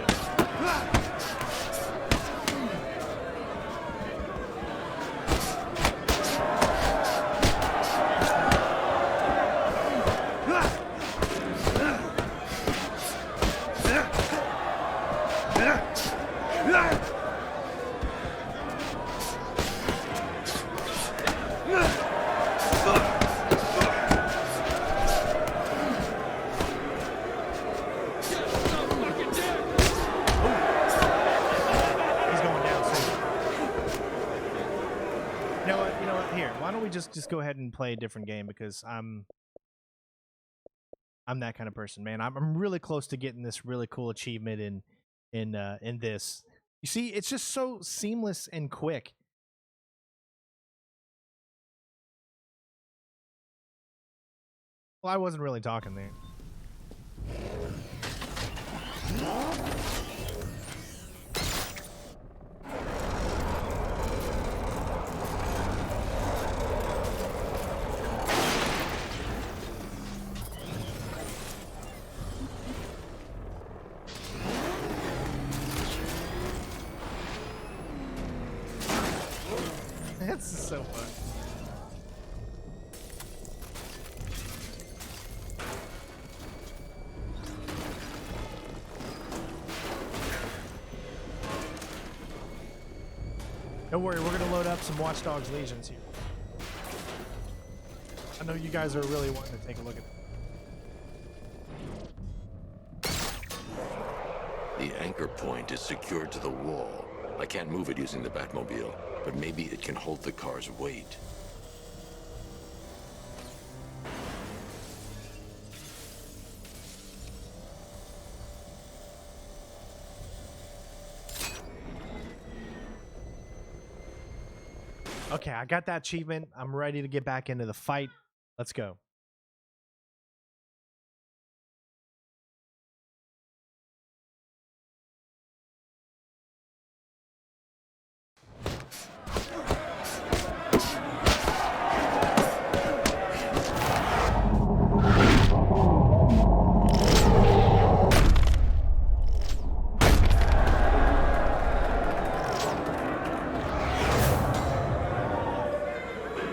Just go ahead and play a different game because I'm that kind of person, man. I'm really close to getting this really cool achievement in this. You see, it's just so seamless and quick. Well, I wasn't really talking there. That's so fun. Don't worry, we're gonna load up some Watch Dogs Legions here. I know you guys are really wanting to take a look at it. The anchor point is secured to the wall. I can't move it using the Batmobile, but maybe it can hold the car's weight. Okay, I got that achievement. I'm ready to get back into the fight. Let's go.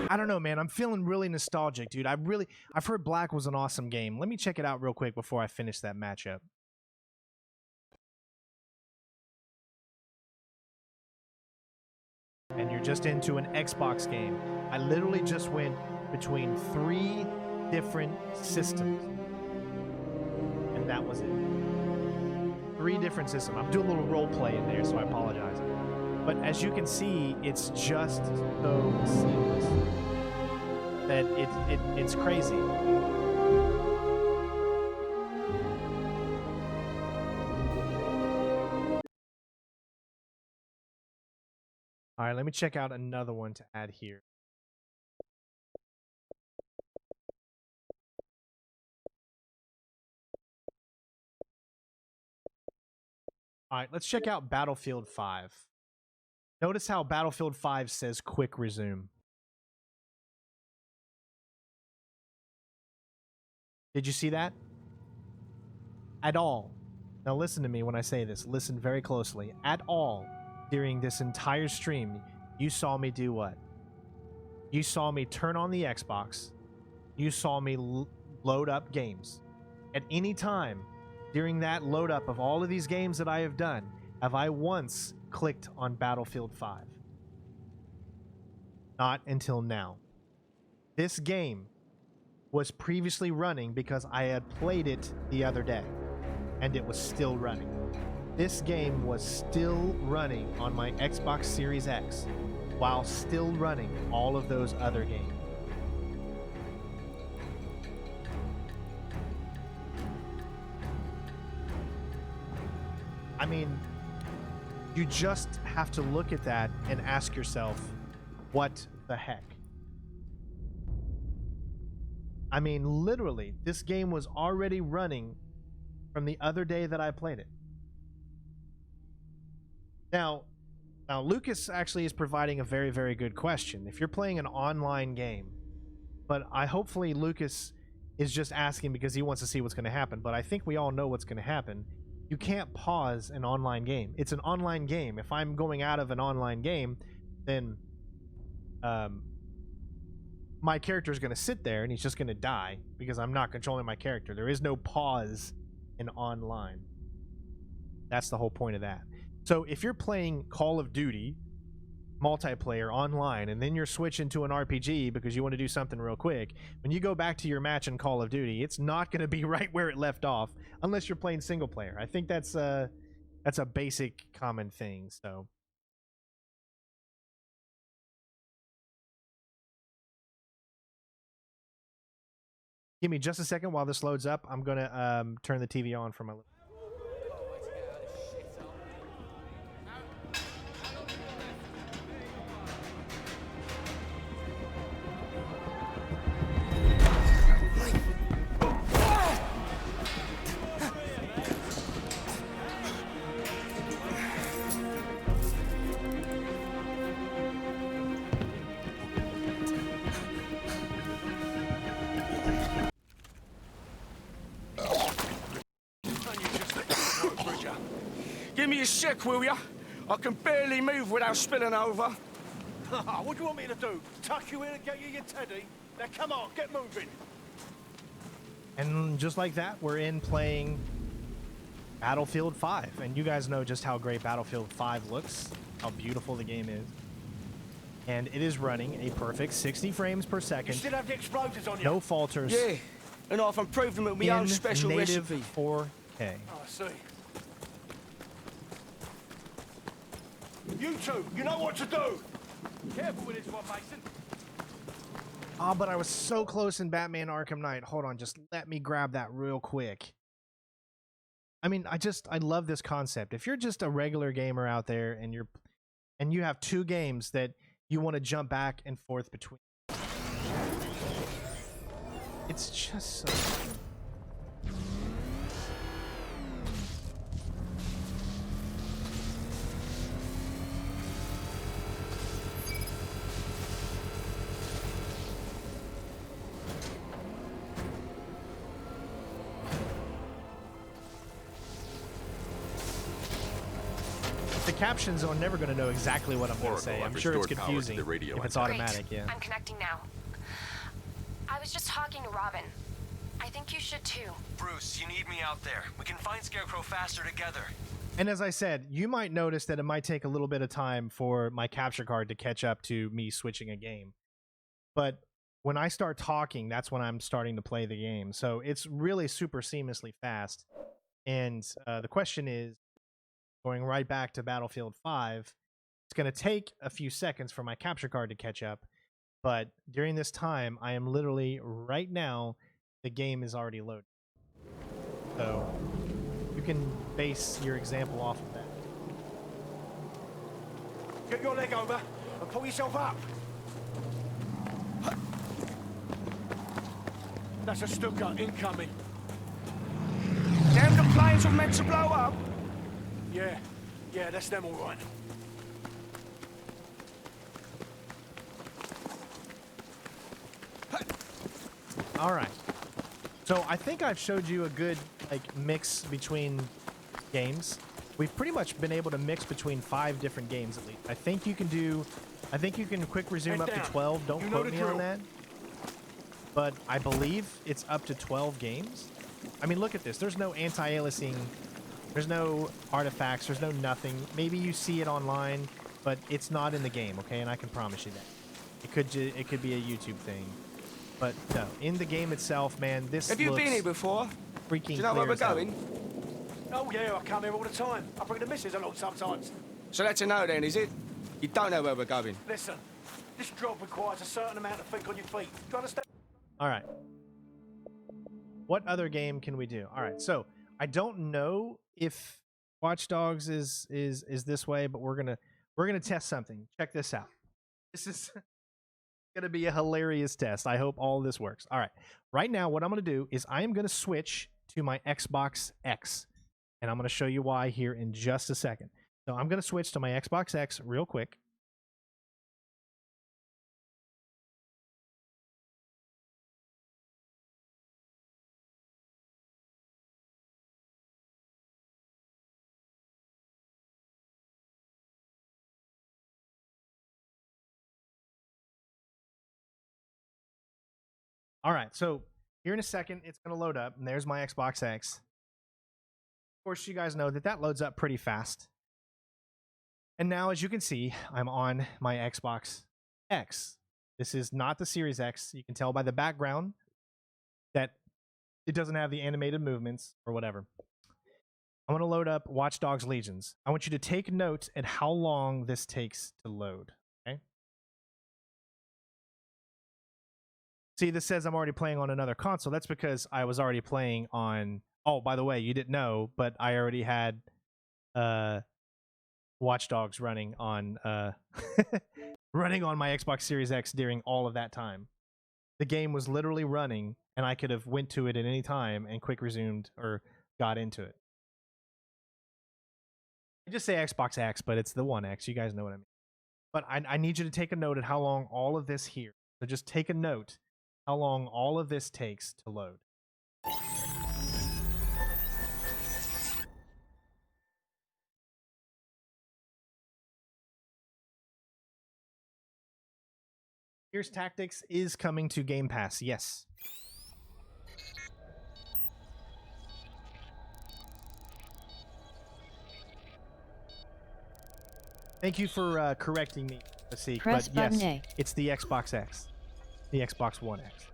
I don't know, man. I'm feeling really nostalgic, dude. I've heard Black was an awesome game. Let me check it out real quick before I finish that matchup. And you're just into an Xbox game. I literally just went between 3 different systems. And that was it. 3 different systems. I'm doing a little role play in there, so I apologize. But as you can see, it's just so seamless that it's crazy. All right, let me check out another one to add here. All right, let's check out Battlefield 5. Notice how Battlefield 5 says quick resume. Did you see that? At all. Now listen to me when I say this. Listen very closely. At all during this entire stream, you saw me do what? You saw me turn on the Xbox. You saw me load up games. At any time during that load up of all of these games that I have done, have I once clicked on Battlefield 5? Not until now. This game was previously running because I had played it the other day, and it was still running. This game was still running on my Xbox Series X while still running all of those other games. I mean, you just have to look at that and ask yourself, what the heck? I mean, literally, this game was already running from the other day that I played it. Now Lucas actually is providing a very, very good question. If you're playing an online game, but hopefully Lucas is just asking because he wants to see what's going to happen, but I think we all know what's going to happen. You can't pause an online game. It's an online game. If I'm going out of an online game, then my character is going to sit there and he's just going to die because I'm not controlling my character. There is no pause in online. That's the whole point of that. So if you're playing Call of Duty multiplayer online and then you're switching to an RPG because you want to do something real quick, when you go back to your match in Call of Duty, it's not going to be right where it left off unless you're playing single player. I think that's a basic common thing. So give me just a second while this loads up. I'm going to turn the TV on for my little... Give me a sec, will ya? I can barely move without spilling over. What do you want me to do? Tuck you in and get you your teddy? Now come on, get moving. And just like that, we're in playing Battlefield 5. And you guys know just how great Battlefield 5 looks, how beautiful the game is. And it is running a perfect 60 frames per second. You still have the explosives on you? No falters. Yeah, and I've improved them with my own special native recipe. 4K. Oh, I see. You two, you know what to do. Careful with this one, Mason. Oh, but I was so close in Batman Arkham Knight. Hold on, just let me grab that real quick. I mean, I love this concept. If you're just a regular gamer out there and you have two games that you want to jump back and forth between, it's just so fun. The captions are never going to know exactly what I'm going to say. I'm sure it's confusing if it's automatic. Great. Yeah. I'm connecting now. I was just talking to Robin. I think you should too. Bruce, you need me out there. We can find Scarecrow faster together. And as I said, you might notice that it might take a little bit of time for my capture card to catch up to me switching a game. But when I start talking, that's when I'm starting to play the game. So it's really super seamlessly fast. And the question is, going right back to Battlefield 5, it's going to take a few seconds for my capture card to catch up. But during this time, I am literally, right now, the game is already loaded. So you can base your example off of that. Get your leg over and pull yourself up. That's a Stuka incoming. Damn, the planes were meant to blow up. Yeah, that's them all right. All right. So I think I've showed you a good mix between games. We've pretty much been able to mix between 5 different games at least. I think you can quick resume up to 12. Don't quote me on that. But I believe it's up to 12 games. I mean, look at this. There's no anti-aliasing. There's no artifacts. There's no nothing. Maybe you see it online, but it's not in the game, okay? And I can promise you that. It could be a YouTube thing. But no, in the game itself, man, this Have you been here before? Freaking Do you know where we're going? Oh yeah, I come here all the time. I bring the missus along sometimes. So that's a no then, is it? You don't know where we're going? Listen, this job requires a certain amount of think on your feet. Do you understand? All right. What other game can we do? All right, so I don't know if Watch Dogs is this way, but we're gonna test something. Check this out. This is gonna be a hilarious test. I hope all this works. All right. Right now, what I'm gonna do is I am gonna switch to my Xbox X, and I'm gonna show you why here in just a second. So I'm gonna switch to my Xbox X real quick. All right, so here in a second, it's going to load up, and there's my Xbox X. Of course, you guys know that loads up pretty fast. And now, as you can see, I'm on my Xbox X. This is not the Series X. You can tell by the background that it doesn't have the animated movements or whatever. I'm going to load up Watch Dogs Legions. I want you to take note at how long this takes to load. Okay. See, this says I'm already playing on another console. That's because I was already playing on... Oh, by the way, you didn't know, but I already had Watch Dogs running on running on my Xbox Series X during all of that time. The game was literally running, and I could have went to it at any time and quick resumed or got into it. I just say Xbox X, but it's the One X. You guys know what I mean. But I need you to take a note at how long all of this here. So just take a note how long all of this takes to load. Here's Tactics is coming to Game Pass, yes. Thank you for correcting me, Seek, Press but yes, button A. it's the Xbox X, the Xbox One X.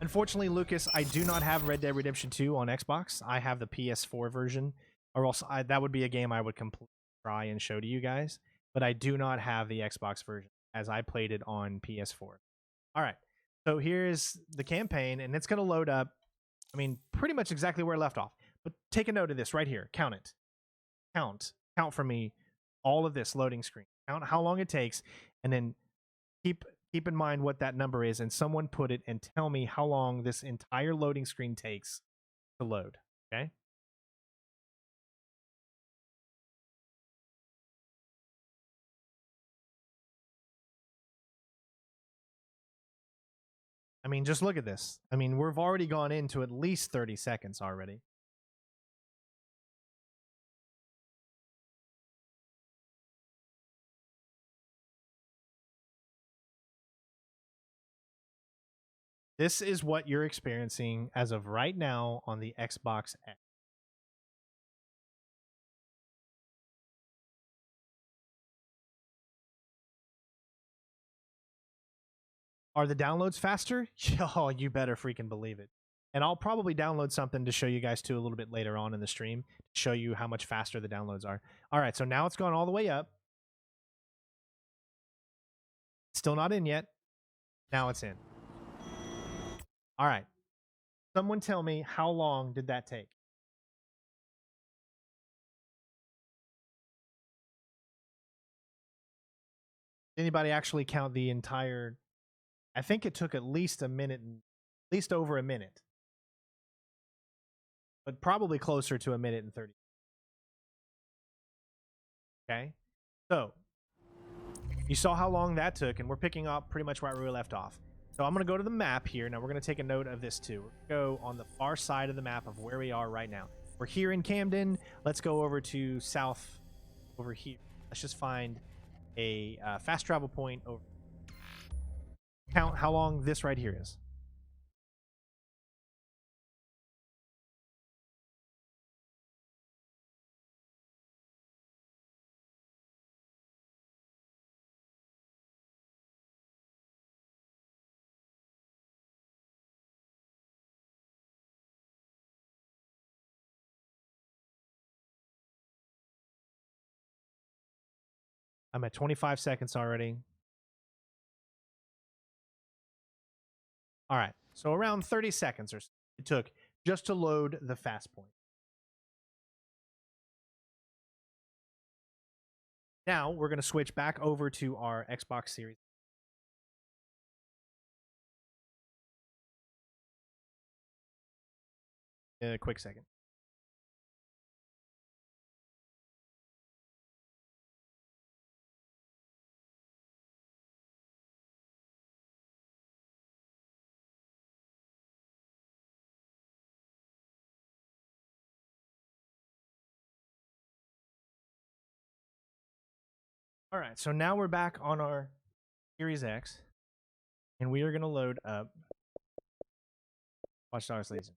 Unfortunately, Lucas, I do not have Red Dead Redemption 2 on Xbox. I have the PS4 version, or else that would be a game I would completely try and show to you guys. But I do not have the Xbox version, as I played it on PS4. All right, so here's the campaign, and it's going to load up, I mean, pretty much exactly where it left off. But take a note of this right here. Count it. Count for me all of this loading screen. Count how long it takes, and then keep in mind what that number is, and someone put it and tell me how long this entire loading screen takes to load. Okay? I mean, just look at this. I mean, we've already gone into at least 30 seconds already. This is what you're experiencing as of right now on the Xbox X. Are the downloads faster? Oh, you better freaking believe it. And I'll probably download something to show you guys too a little bit later on in the stream to show you how much faster the downloads are. All right, so now it's gone all the way up. Still not in yet. Now it's in. All right. Someone tell me, how long did that take? Did anybody actually count the entire? I think it took at least a minute, at least over a minute, but probably closer to a minute and 30. Okay. So you saw how long that took, and we're picking up pretty much right where we left off. So I'm going to go to the map here. Now we're going to take a note of this too. We're going to go on the far side of the map of where we are right now. We're here in Camden. Let's go over to south over here. Let's just find a fast travel point over. Count how long this right here is. I'm at 25 seconds already. All right. So around 30 seconds or so it took just to load the fast point. Now we're going to switch back over to our Xbox Series. A quick second. All right, so now we're back on our Series X, and we are going to load up Watch Dogs Legion.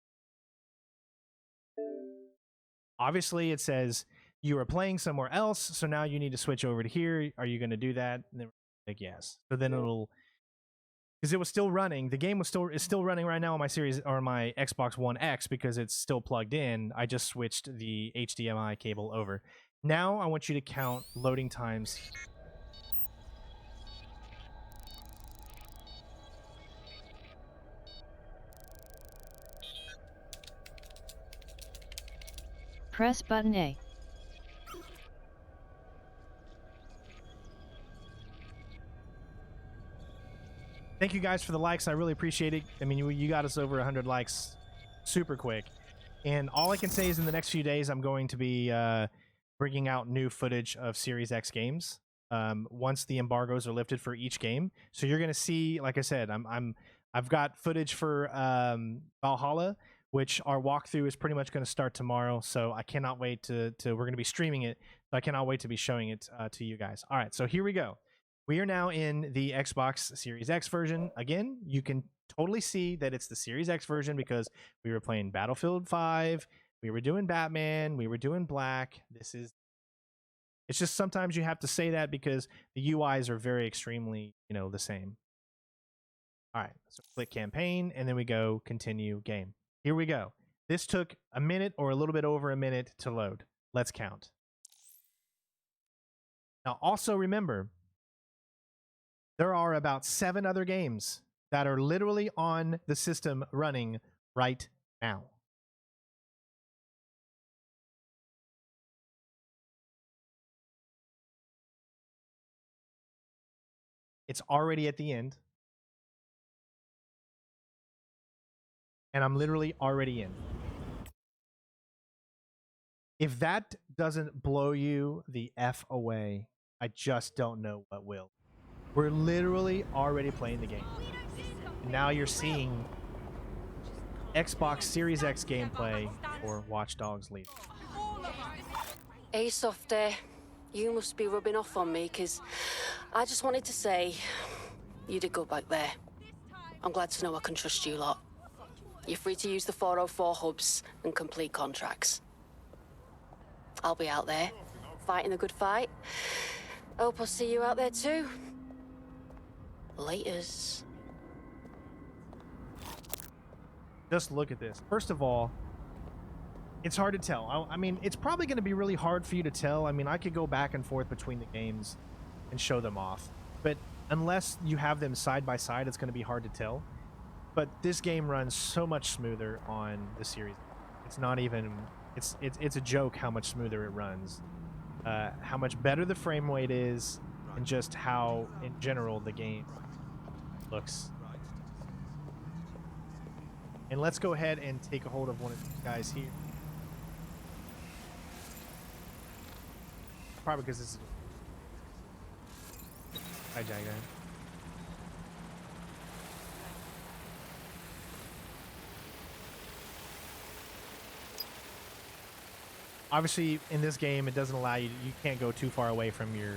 Obviously, it says you are playing somewhere else, so now you need to switch over to here. Are you going to do that? And then like yes. So then it'll, because it was still running. The game is still running right now on my Series or my Xbox One X because it's still plugged in. I just switched the HDMI cable over. Now I want you to count loading times. Press button A. Thank you guys for the likes. I really appreciate it. I mean, you got us over 100 likes super quick. And all I can say is in the next few days, I'm going to be bringing out new footage of Series X games once the embargoes are lifted for each game. So you're going to see, like I said, I've got footage for Valhalla, which our walkthrough is pretty much going to start tomorrow. So I cannot wait to we're going to be streaming it. So I cannot wait to be showing it to you guys. All right, so here we go. We are now in the Xbox Series X version. Again, you can totally see that it's the Series X version because we were playing Battlefield 5, we were doing Batman, we were doing Black. It's just sometimes you have to say that because the UIs are very extremely, the same. All right, so click campaign, and then we go continue game. Here we go. This took a minute or a little bit over a minute to load. Let's count. Now, also remember, there are about 7 other games that are literally on the system running right now. It's already at the end. And I'm literally already in. If that doesn't blow you the F away, I just don't know what will. We're literally already playing the game. And now you're seeing Xbox Series X gameplay for Watch Dogs Legion. Hey, Softy. You must be rubbing off on me, because I just wanted to say you did go back there. I'm glad to know I can trust you lot. You're free to use the 404 hubs and complete contracts. I'll be out there, fighting the good fight. Hope I'll see you out there too. Laters. Just look at this. First of all, it's hard to tell. I mean, it's probably going to be really hard for you to tell. I mean, I could go back and forth between the games and show them off. But unless you have them side by side, it's going to be hard to tell. But this game runs so much smoother on the series. It's not even... It's a joke how much smoother it runs. How much better the frame rate is, and just how, in general, the game looks. And let's go ahead and take a hold of one of these guys here. Probably because this is... Hi, Jagger. Obviously, in this game, it doesn't allow you... You can't go too far away from your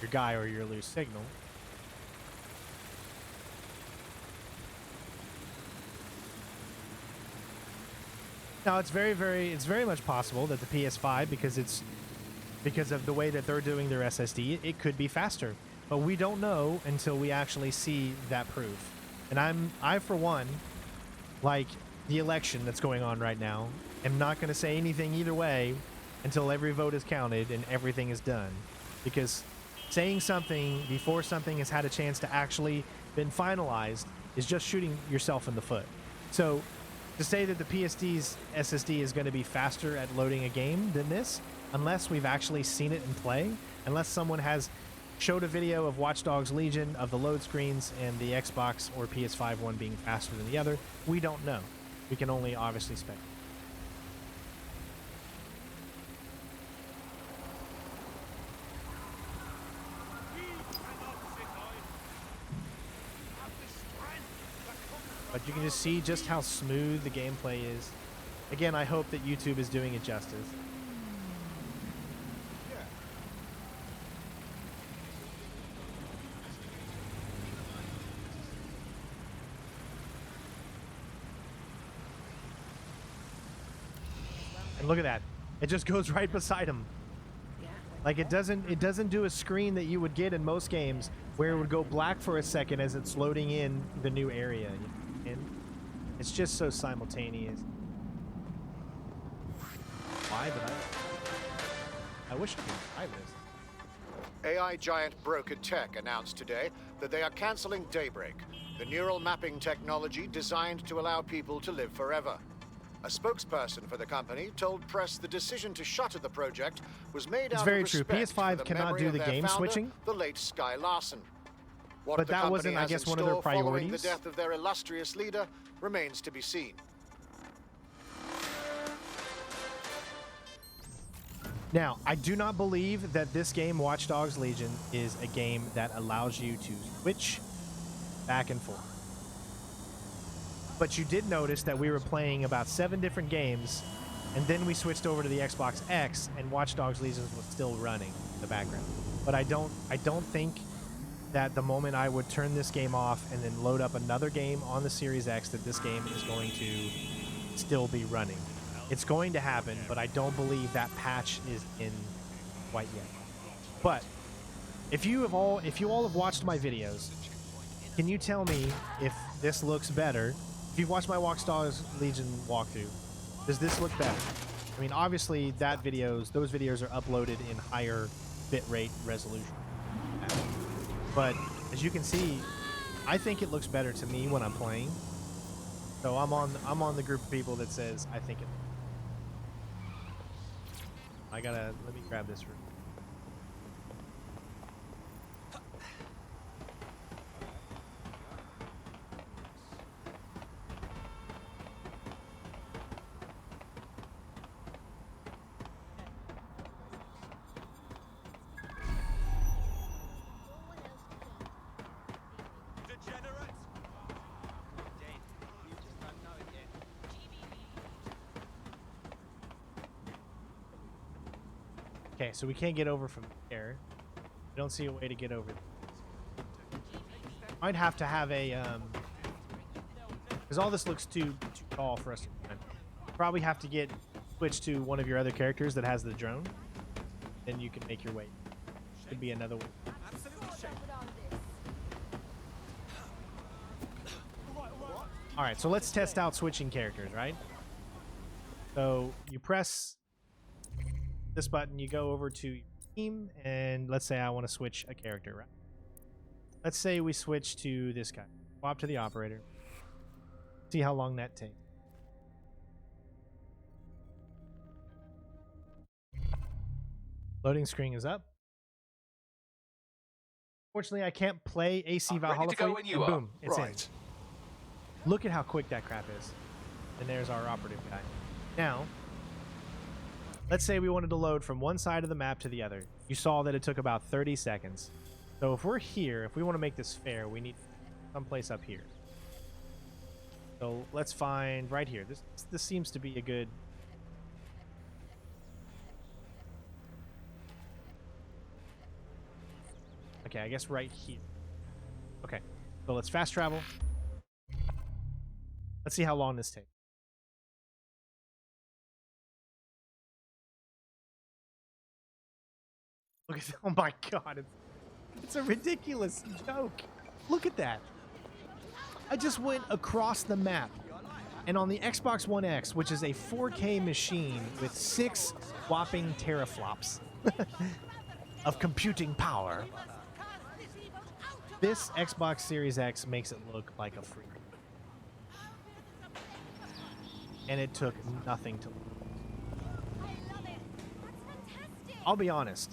guy or you'll lose signal. Now, it's very much possible that the PS5, because of the way that they're doing their SSD, it could be faster. But we don't know until we actually see that proof. And I for one, like the election that's going on right now, am not going to say anything either way until every vote is counted and everything is done. Because saying something before something has had a chance to actually been finalized is just shooting yourself in the foot. So to say that the PSD's SSD is going to be faster at loading a game than this, unless we've actually seen it in play, unless someone has showed a video of Watch Dogs Legion of the load screens and the Xbox or PS5 one being faster than the other, we don't know. We can only obviously speculate. But you can just see just how smooth the gameplay is. Again, I hope that YouTube is doing it justice. And look at that. It just goes right beside him. Like it doesn't do a screen that you would get in most games where it would go black for a second as it's loading in the new area. And it's just so simultaneous. Why did I wish I could try this. AI giant Broker Tech announced today that they are canceling Daybreak, the neural mapping technology designed to allow people to live forever. A spokesperson for the company told press the decision to shutter the project was made out of respect PS5 for the cannot memory do of the their game founder, switching. the late Sky Larson. What But the that company wasn't, I has guess, in one of their store following priorities. the death of their illustrious leader remains to be seen. Now, I do not believe that this game, Watch Dogs Legion, is a game that allows you to switch back and forth. But you did notice that we were playing about 7 different games, and then we switched over to the Xbox X, and Watch Dogs Legion was still running in the background. But I don't think that the moment I would turn this game off and then load up another game on the Series X, that this game is going to still be running. It's going to happen, but I don't believe that patch is in quite yet. But if you all have watched my videos, Can you tell me if this looks better? If you've watched my Walkstars Legion walkthrough, does this look better? I mean, obviously those videos are uploaded in higher bitrate resolution. But as you can see, I think it looks better to me when I'm playing. So I'm on the group of people that says I think it. Let me grab this room. Okay, so we can't get over from there. I don't see a way to get over. Might have to have a because all this looks too tall for us to climb. Probably have to switch to one of your other characters that has the drone. Then you can make your way. Could be another way. All right, so let's test out switching characters, right? So you press this button, you go over to your team, and let's say I want to switch a character, right? Let's say we switch to this guy. Swap to the operator. See how long that takes. Loading screen is up. Fortunately, I can't play AC Valhalla for you. And boom, it's in. Look at how quick that crap is. And there's our operative guy. Now, let's say we wanted to load from one side of the map to the other. You saw that it took about 30 seconds. So if we're here, if we want to make this fair, we need someplace up here. So let's find right here. This seems to be a good... Okay, I guess right here. Okay, so let's fast travel. Let's see how long this takes. Look at that. Oh my god, it's a ridiculous joke. Look at that. I just went across the map, and on the Xbox One X, which is a 4K machine with 6 whopping teraflops of computing power, this Xbox Series X makes it look like a freak. And it took nothing to look. I'll be honest.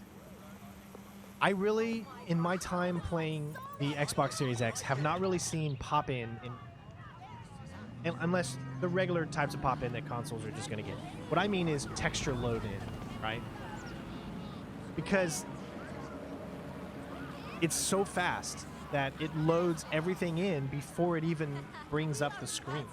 I really, in my time playing the Xbox Series X, have not really seen pop-in unless the regular types of pop-in that consoles are just going to get. What I mean is texture load-in, right? Because it's so fast that it loads everything in before it even brings up the screen.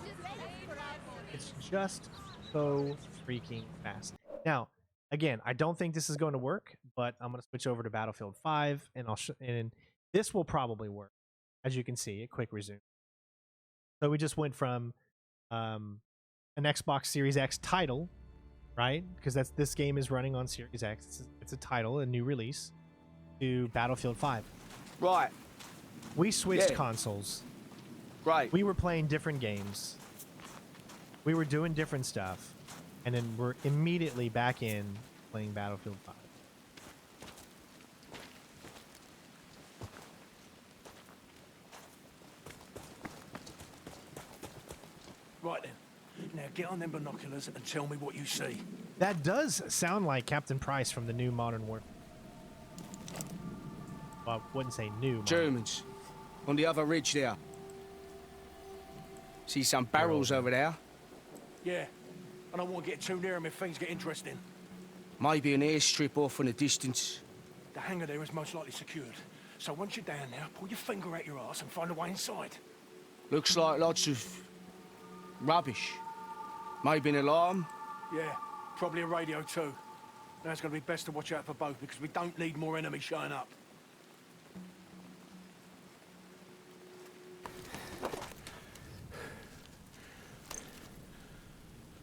It's just so freaking fast. Now, again, I don't think this is going to work, but I'm going to switch over to Battlefield 5, and and this will probably work. As you can see, a quick resume. So we just went from an Xbox Series X title, right? Because this game is running on Series X. It's a title, a new release, to Battlefield 5. Right. We switched consoles. Right. We were playing different games. We were doing different stuff. And then we're immediately back in playing Battlefield 5. Right then. Now get on them binoculars and tell me what you see. That does sound like Captain Price from the new Modern Warfare. Well, I wouldn't say new. Germans. On the other ridge there. See some barrels over there? Yeah. I don't want to get too near them if things get interesting. Maybe an airstrip off in the distance. The hangar there is most likely secured. So once you're down there, pull your finger out your ass and find a way inside. Looks like lots of rubbish. Maybe an alarm? Yeah, probably a radio too. Now it's going to be best to watch out for both because we don't need more enemies showing up.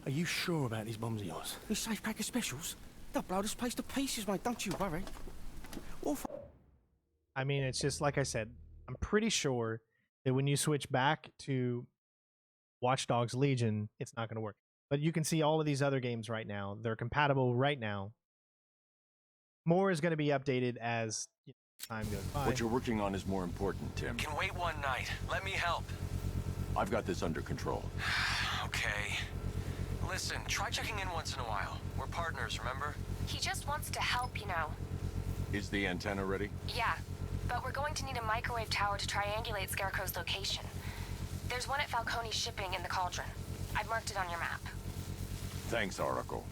Are you sure about these bombs of yours? This safe pack of specials? They'll blow this place to pieces, mate. Don't you worry. I mean, it's just like I said. I'm pretty sure that when you switch back to Watch Dogs Legion, it's not going to work. But you can see all of these other games right now. They're compatible right now. More is going to be updated as time goes by. What you're working on is more important, Tim. Can wait one night. Let me help. I've got this under control. Okay. Listen, try checking in once in a while. We're partners, remember? He just wants to help, you know. Is the antenna ready? Yeah, but we're going to need a microwave tower to triangulate Scarecrow's location. There's one at Falcone's shipping in the Cauldron. I've marked it on your map. Thanks, Oracle.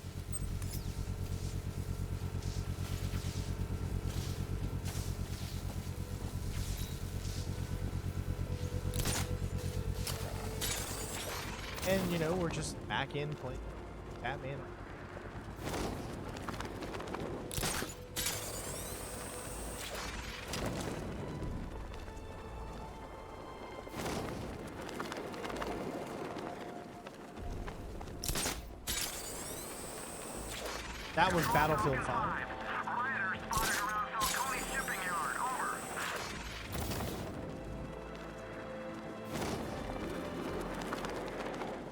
And, you know, we're just back in playing Batman. That was Battlefield 5.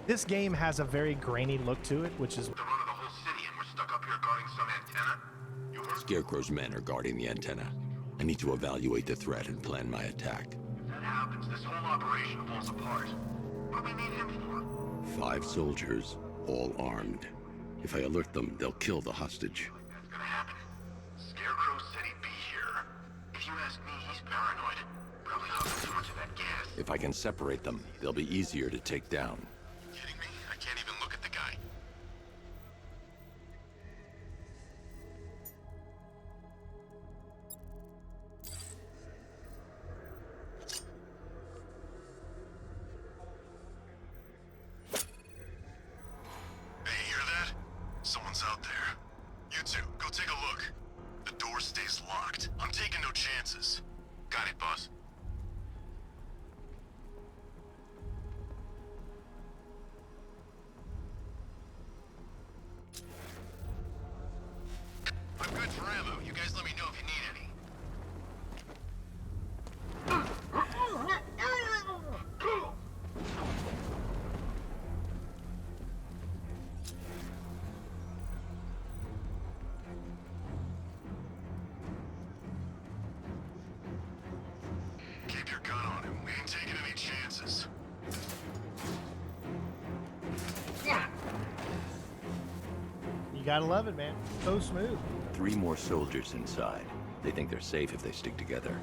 This game has a very grainy look to it, which is... Scarecrow's men are guarding the antenna. I need to evaluate the threat and plan my attack. If that happens, this whole operation falls apart. What do we need him for? 5 soldiers, all armed. If I alert them, they'll kill the hostage. That's gonna happen. Scarecrow said he'd be here. If you ask me, he's paranoid. Probably huffing too much of that gas. If I can separate them, they'll be easier to take down. Kidding me? I can't even look at the guy. Hey, hear that? Someone's out there. You two, go take a look. The door stays locked. I'm taking no chances. Got it, boss. I'm good for ammo. You guys let me know if you need any. Keep your gun on him. We ain't taking any chances. You gotta love it, man. So smooth. 3 more soldiers inside. They think they're safe if they stick together.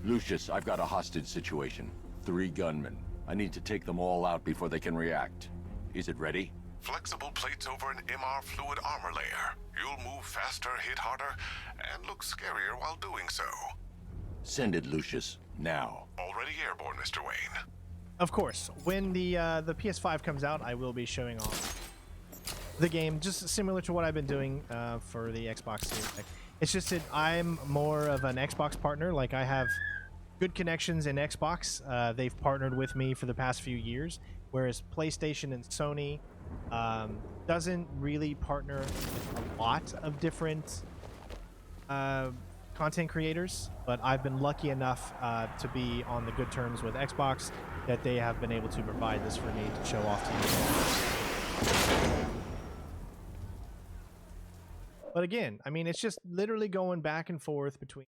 Lucius, I've got a hostage situation. 3 gunmen. I need to take them all out before they can react. Is it ready? Flexible plates over an MR fluid armor layer. You'll move faster, hit harder, and look scarier while doing so. Send it, Lucius. Now. Already airborne, Mr. Wayne. Of course, when the PS5 comes out, I will be showing off the game, just similar to what I've been doing for the Xbox Series X. It's just that I'm more of an Xbox partner. Like, I have good connections in Xbox. They've partnered with me for the past few years, whereas PlayStation and Sony doesn't really partner with a lot of different content creators, but I've been lucky enough to be on the good terms with Xbox that they have been able to provide this for me to show off to you. But again, I mean, it's just literally going back and forth between.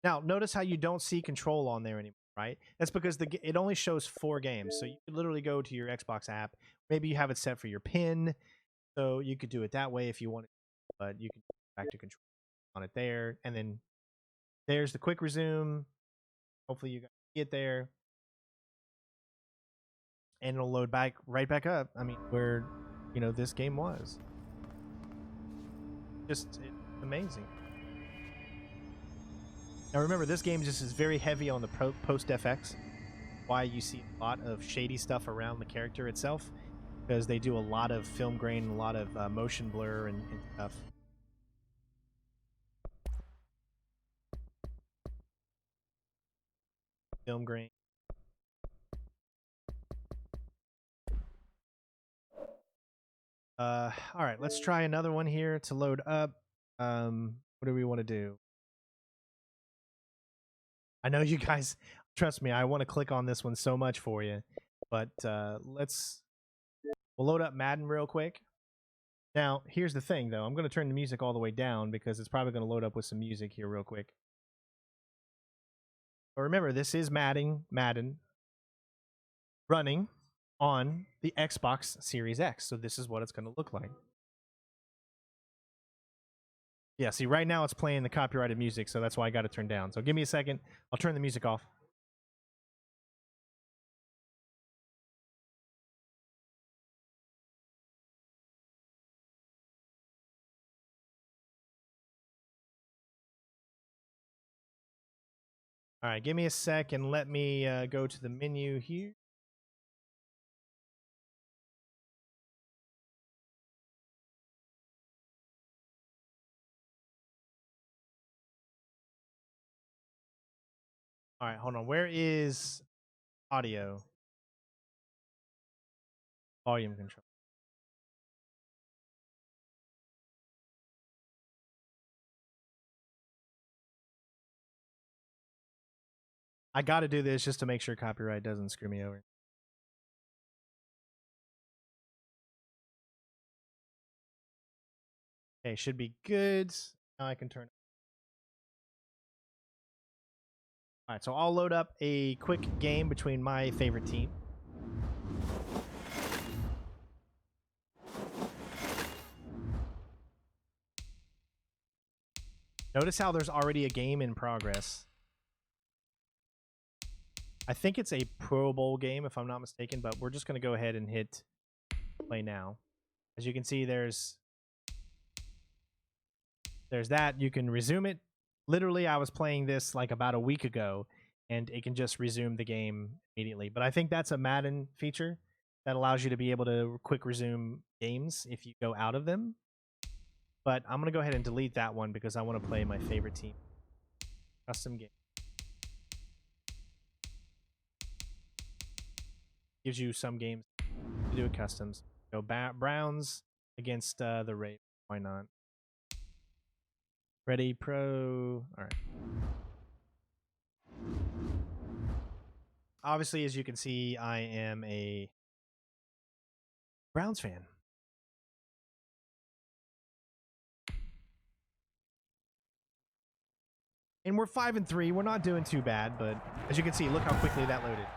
Now, notice how you don't see control on there anymore, right? That's because it only shows 4 games. So you could literally go to your Xbox app. Maybe you have it set for your PIN, so you could do it that way if you wanted. But you can go back to control on it there, and then there's the quick resume. Hopefully you get there, and it'll load back right back up. I mean, where this game was. Just amazing. Now remember, this game just is very heavy on the post FX. Why you see a lot of shady stuff around the character itself, because they do a lot of film grain and a lot of motion blur and stuff. Film grain. All right, let's try another one here to load up. What do we want to do? I know you guys, trust me, I want to click on this one so much for you. But we'll load up Madden real quick. Now, here's the thing, though. I'm going to turn the music all the way down because it's probably going to load up with some music here real quick. But remember, this is Madden running on the Xbox Series X. So this is what it's going to look like. Yeah, see, right now it's playing the copyrighted music, so that's why I got it turned down. So give me a second. I'll turn the music off. All right, give me a sec and let me go to the menu here. All right, hold on. Where is audio? Volume control. I got to do this just to make sure copyright doesn't screw me over. Okay, should be good. Now I can turn. All right, so I'll load up a quick game between my favorite team. Notice how there's already a game in progress. I think it's a Pro Bowl game, if I'm not mistaken, but we're just going to go ahead and hit play now. As you can see, there's that. You can resume it. Literally, I was playing this like about a week ago, and it can just resume the game immediately. But I think that's a Madden feature that allows you to be able to quick resume games if you go out of them. But I'm going to go ahead and delete that one because I want to play my favorite team. Custom game. Gives you some games to do with customs. Go Browns against the Ravens. Why not? Ready, pro. All right. Obviously, as you can see, I am a Browns fan. And we're 5-3. We're not doing too bad, but as you can see, look how quickly that loaded.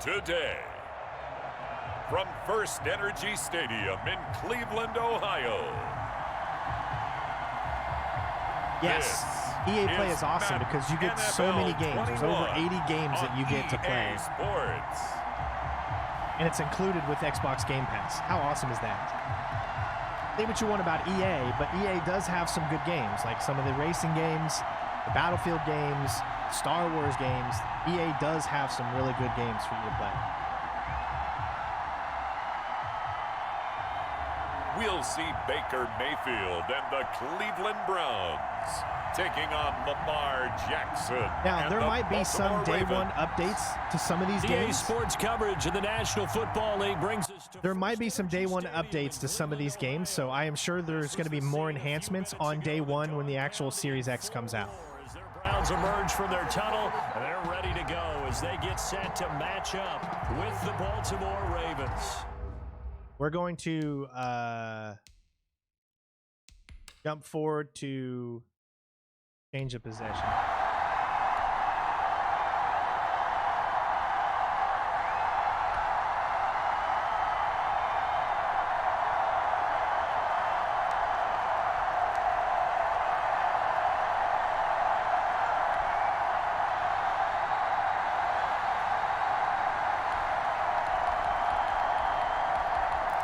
Today, from First Energy Stadium in Cleveland, Ohio. Yes, EA Play is awesome because you get so many games. There's over 80 games that you get to play. Sports. And it's included with Xbox Game Pass. How awesome is that? Say what you want about EA, but EA does have some good games, like some of the racing games, the Battlefield games, Star Wars games. EA does have some really good games for you to play. We'll see Baker Mayfield and the Cleveland Browns taking on Lamar Jackson. Now, there might be some day one updates to some of these games. Sports coverage of the National Football League brings us to... There might be some day one updates to some of these games, so I am sure there's going to be more enhancements on day one when the actual Series X comes out. Browns emerge from their tunnel, and they're ready to go as they get set to match up with the Baltimore Ravens. We're going to jump forward to change of possession.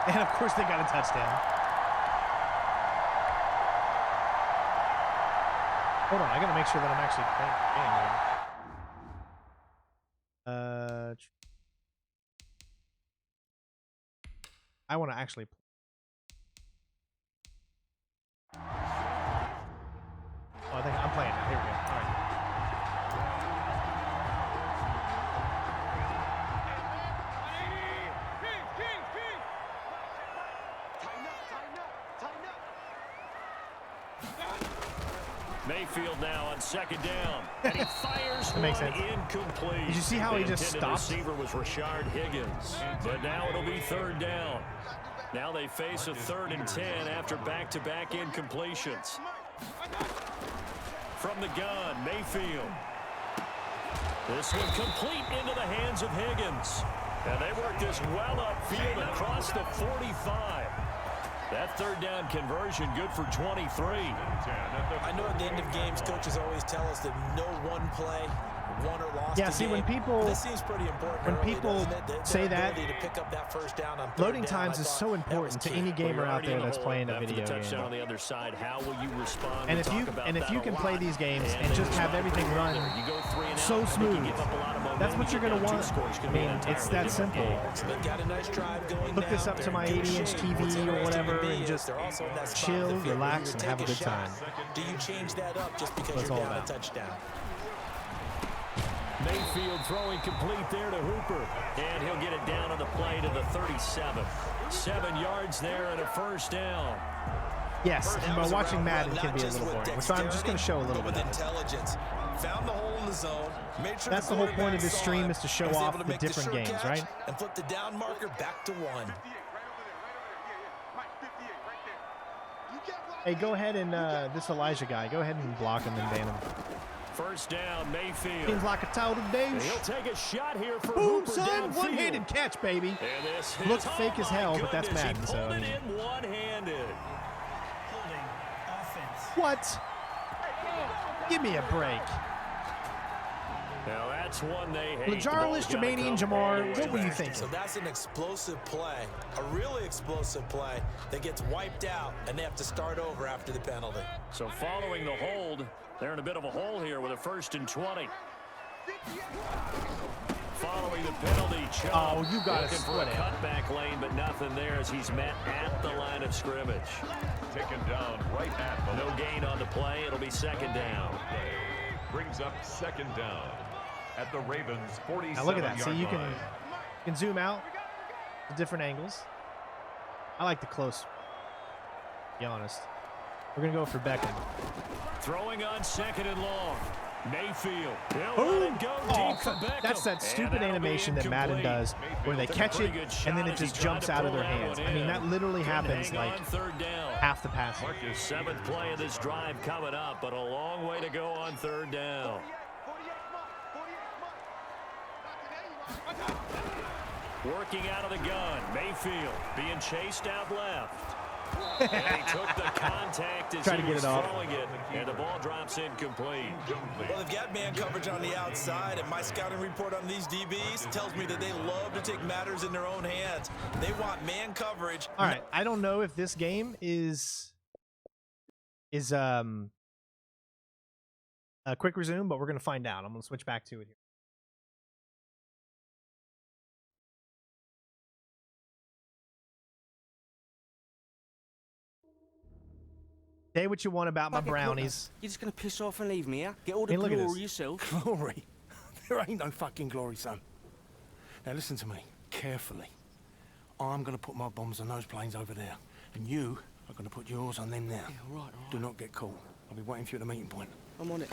And of course they got a touchdown. Hold on, I gotta make sure that I'm actually playing the game here. I want to actually play. Oh, I think I'm playing now. Here we go. All right. Mayfield now on second down. And he fires That one makes sense. incomplete. Did you see how he The just intended stopped? receiver was Rashard Higgins. But now it'll be third down. Now they face a 3rd and 10 after back-to-back incompletions. From the gun, Mayfield. This one complete into the hands of Higgins. And they work this well upfield across the 45. That 3rd down conversion good for 23. I know at the end of games, coaches always tell us that no one play, won or lost. Yeah, see, when people this seems pretty important. when early, people say that, to pick up that first down on loading times is so important to any gamer out there that's playing a video game. On the other side, how will you respond? And if you can play these games and just have everything run so smooth, that's what you're gonna want. I mean, it's that simple. Hook this up to my 80-inch TV or whatever and just chill, relax, and have a good time. Do you change that up just because you're down a touchdown? Mayfield throwing complete there to Hooper. And he'll get it down on the play to the 37. 7 yards there and a first down. Yes, and by watching Madden can be a little boring, so I'm just going to show a little bit of it. Intelligence. Found the hole in the zone. Made sure that's the whole point of this stream, is to show off the different games, right? And flip the down marker back to 1. Hey, go ahead and this Elijah guy, go ahead and block him and ban him. First down, Mayfield. Seems like a total douche. He'll take a shot here for Boom, Hooper son, downfield. one-handed catch, baby. Looks fake as hell, but that's Madden, so I mean. In one-handed. What? Give me a break. Now that's one they hate. Lajarlis, Jermaine, and Jamar, what were you thinking? So that's an explosive play, a really explosive play that gets wiped out, and they have to start over after the penalty. So following the hold, they're in a bit of a hole here with a 1st and 20. Following the penalty, Chubb. Oh, you got looking for a cutback lane, but nothing there as he's met at the line of scrimmage. Taken down right at the no gain on the play. It'll be 2nd down. Brings up 2nd down at the Ravens 47. Now look at that. See, you can zoom out to different angles. I like the close. To be honest, we're gonna go for Beckham. Throwing on 2nd and long. Mayfield. Boom. Go Oh, deep for Beckham. that's that stupid animation that Madden does where they catch it and then it just jumps out of their hands. I mean, that literally happens like half the passing. 7th play of this drive coming up, but a long way to go on 3rd down. Working out of the gun. Mayfield being chased out left. And he took the contact as he was throwing it, and the ball drops incomplete. Well, they've got man coverage on the outside, and my scouting report on these DBs tells me that they love to take matters in their own hands. They want man coverage. All right, I don't know if this game is a quick resume, but we're gonna find out. I'm gonna switch back to it here. Say what you want about my brownies. You're just gonna piss off and leave me, yeah? Get all the Hey, look at glory this. yourself. Glory? There ain't no fucking glory, son. Now listen to me, carefully. I'm gonna put my bombs on those planes over there, and you are gonna put yours on them now. Yeah, all right. Do not get caught. I'll be waiting for you at the meeting point. I'm on it.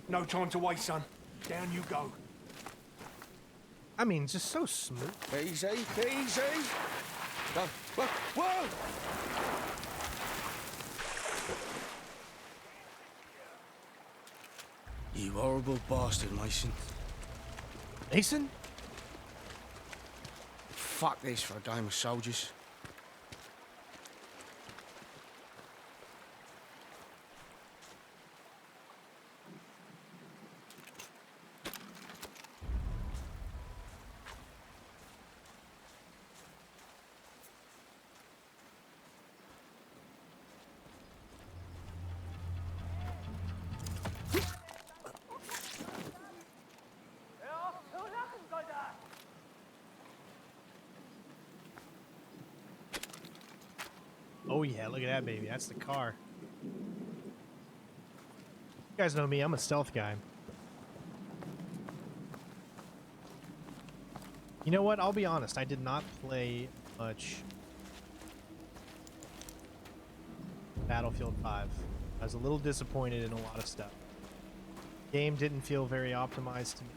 No time to waste, son. Down you go. I mean, just so smooth. Easy, easy. Go. Whoa, whoa! You horrible bastard, Mason. Mason? Fuck this for a game of soldiers. Oh yeah, look at that baby. That's the car. You guys know me, I'm a stealth guy. You know what? I'll be honest, I did not play much Battlefield 5. I was a little disappointed in a lot of stuff. Game didn't feel very optimized to me.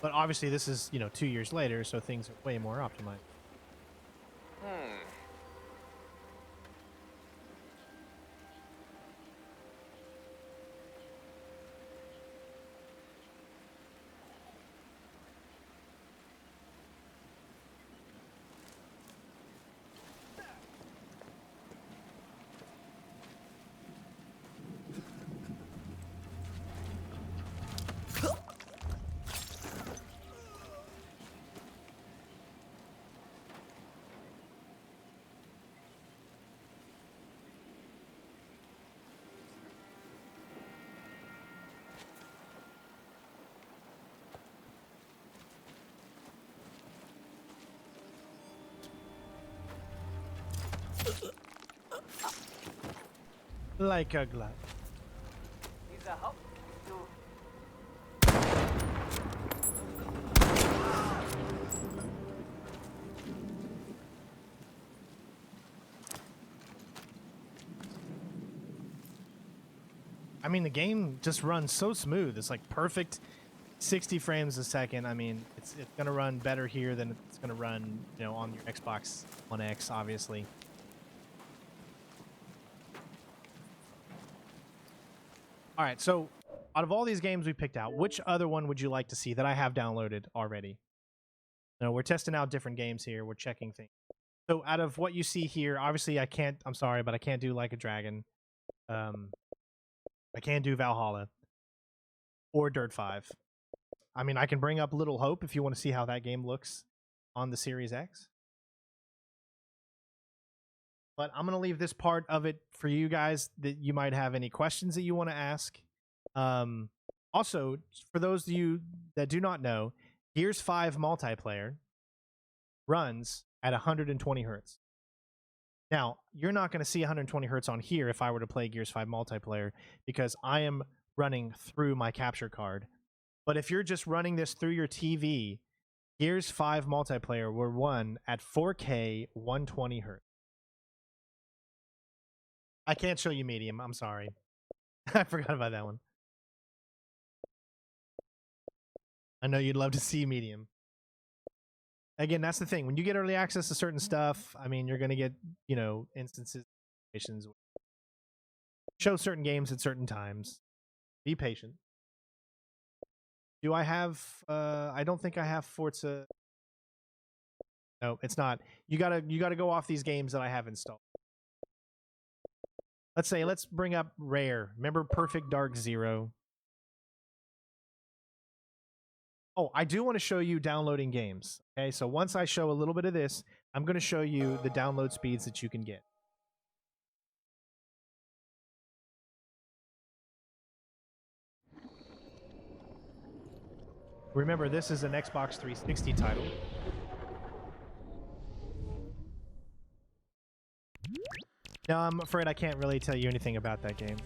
But obviously this is, 2 years later, so things are way more optimized. Like a glove. I mean, the game just runs so smooth. It's like perfect 60 frames a second. I mean, it's going to run better here than it's going to run, on your Xbox One X, obviously. All right, so out of all these games we picked out, which other one would you like to see that I have downloaded already? We're testing out different games here. We're checking things. So out of what you see here, obviously I'm sorry, but I can't do Like a Dragon. I can't do Valhalla or Dirt 5. I mean, I can bring up Little Hope if you want to see how that game looks on the Series X. But I'm going to leave this part of it for you guys that you might have any questions that you want to ask. Also, for those of you that do not know, Gears 5 multiplayer runs at 120 hertz. Now, you're not going to see 120 hertz on here if I were to play Gears 5 multiplayer because I am running through my capture card. But if you're just running this through your TV, Gears 5 multiplayer will run at 4K 120 hertz. I can't show you medium. I'm sorry. I forgot about that one. I know you'd love to see medium. Again, that's the thing. When you get early access to certain stuff, I mean, you're going to get, instances, situations. Show certain games at certain times. Be patient. Do I have, I don't think I have Forza. No, it's not. You gotta go off these games that I have installed. Let's bring up Rare. Remember Perfect Dark Zero? Oh, I do want to show you downloading games. Okay, so once I show a little bit of this, I'm going to show you the download speeds that you can get. Remember, this is an Xbox 360 title. Now, I'm afraid I can't really tell you anything about that game.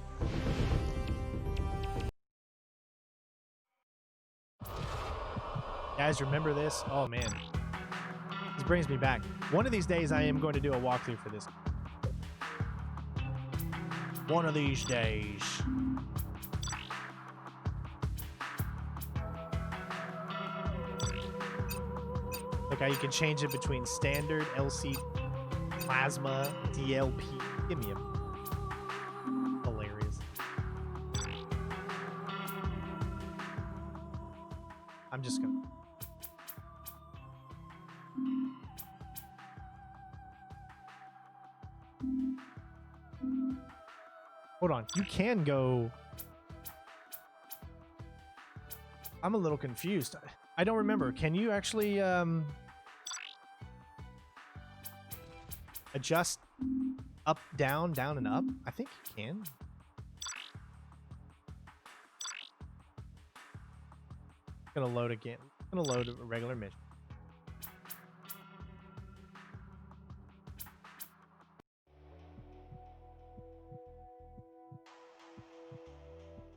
Guys, remember this? Oh, man. This brings me back. One of these days, I am going to do a walkthrough for this. One of these days. Look how you can change it between standard, LCD, plasma, DLP. Give me a hilarious. I'm just gonna. Hold on. You can go. I'm a little confused. I don't remember. Can you actually adjust up, down, down, and up? I think you can. Gonna load again. Gonna load a regular mission.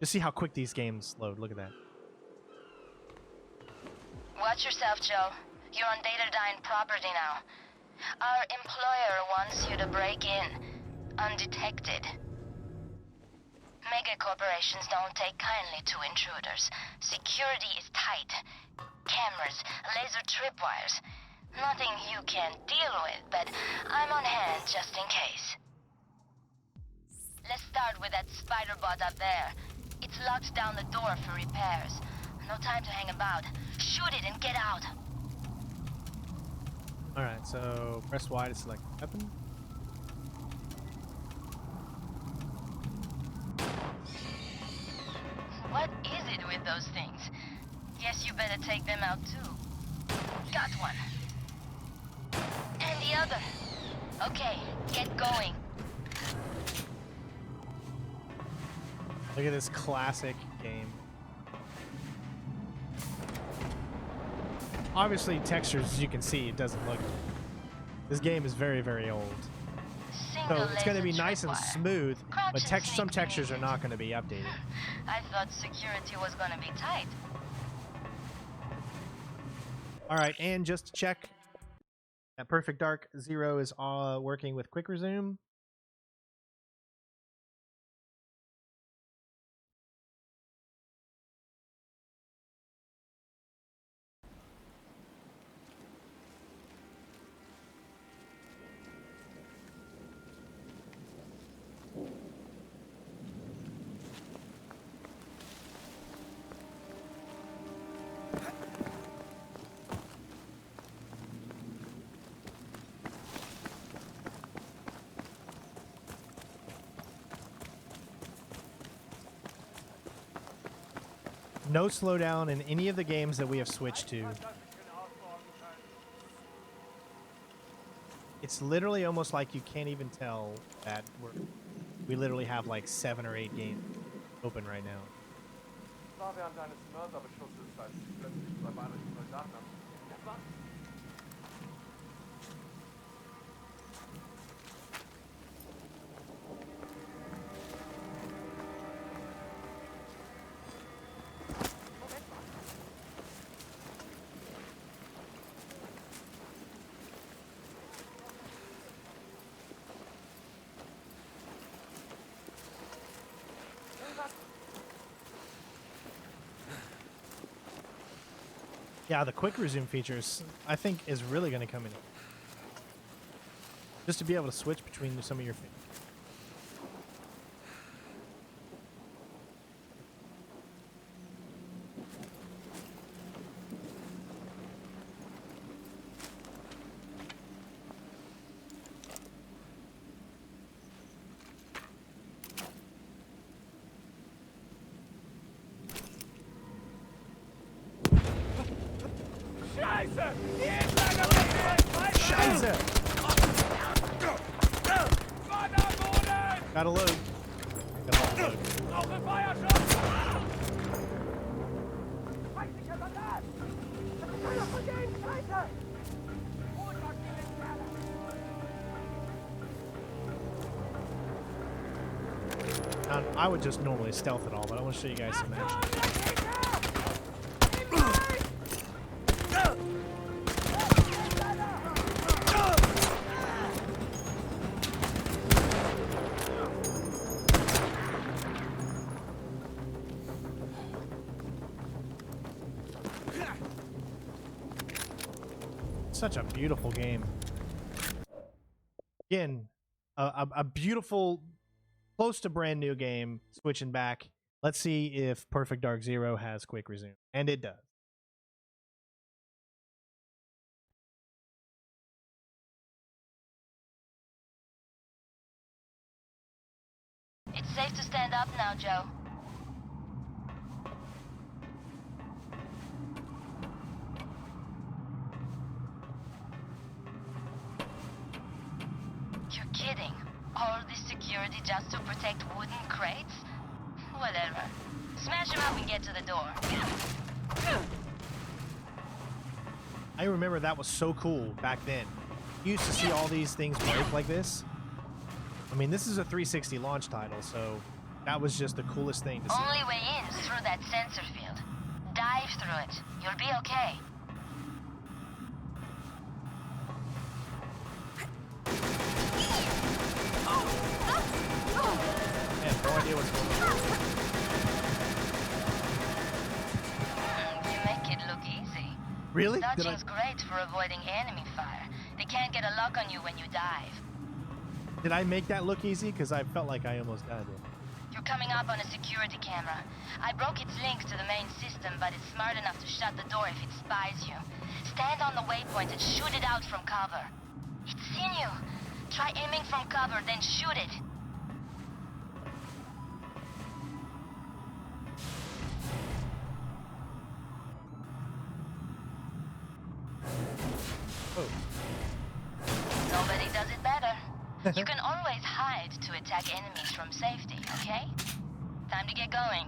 Just see how quick these games load. Look at that. Watch yourself, Joe. You're on Datadyne property now. Our employer wants you to break in, undetected. Mega corporations don't take kindly to intruders. Security is tight. Cameras, laser tripwires. Nothing you can't deal with, but I'm on hand just in case. Let's start with that spider bot up there. It's locked down the door for repairs. No time to hang about. Shoot it and get out. Alright, so press Y to select weapon. What is it with those things? Guess you better take them out too. Got one. And the other. Okay, get going. Look at this classic game. Obviously, textures, as you can see, it doesn't look. This game is very, very old. So it's going to be nice and smooth, but some textures are not going to be updated. I thought security was going to be tight. All right, and just to check, that Perfect Dark Zero is working with Quick Resume. No slowdown in any of the games that we have switched to. It's literally almost like you can't even tell that we literally have like 7 or 8 games open right now. Yeah, the quick resume features, I think, is really going to come in. Just to be able to switch between some of your favorites. Scheiße! Gotta load. Gotta load. Now, I would just normally stealth it all, but I want to show you guys some action. Such a beautiful game. Again, a beautiful, close to brand new game. Switching back. Let's see if Perfect Dark Zero has quick resume. And it does. It's safe to stand up now, Joe. You're kidding. All this security just to protect wooden crates? Whatever. Smash them up and get to the door. I remember that was so cool back then. You used to see all these things break like this. I mean, this is a 360 launch title, so That was just the coolest thing to see. Only way in is through that sensor field. Dive through it. You'll be okay. Man, no idea what's going on. You make it look easy. Really? Dodging's great for avoiding enemy fire. They can't get a lock on you when you dive. Did I make that look easy? Because I felt like I almost died there. You're coming up on a security camera. I broke its link to the main system, but it's smart enough to shut the door if it spies you. Stand on the waypoint and shoot it out from cover. It's seen you. Try aiming from cover, then shoot it. Oh. Nobody does it better. You can always hide to attack enemies from safety, okay? Time to get going.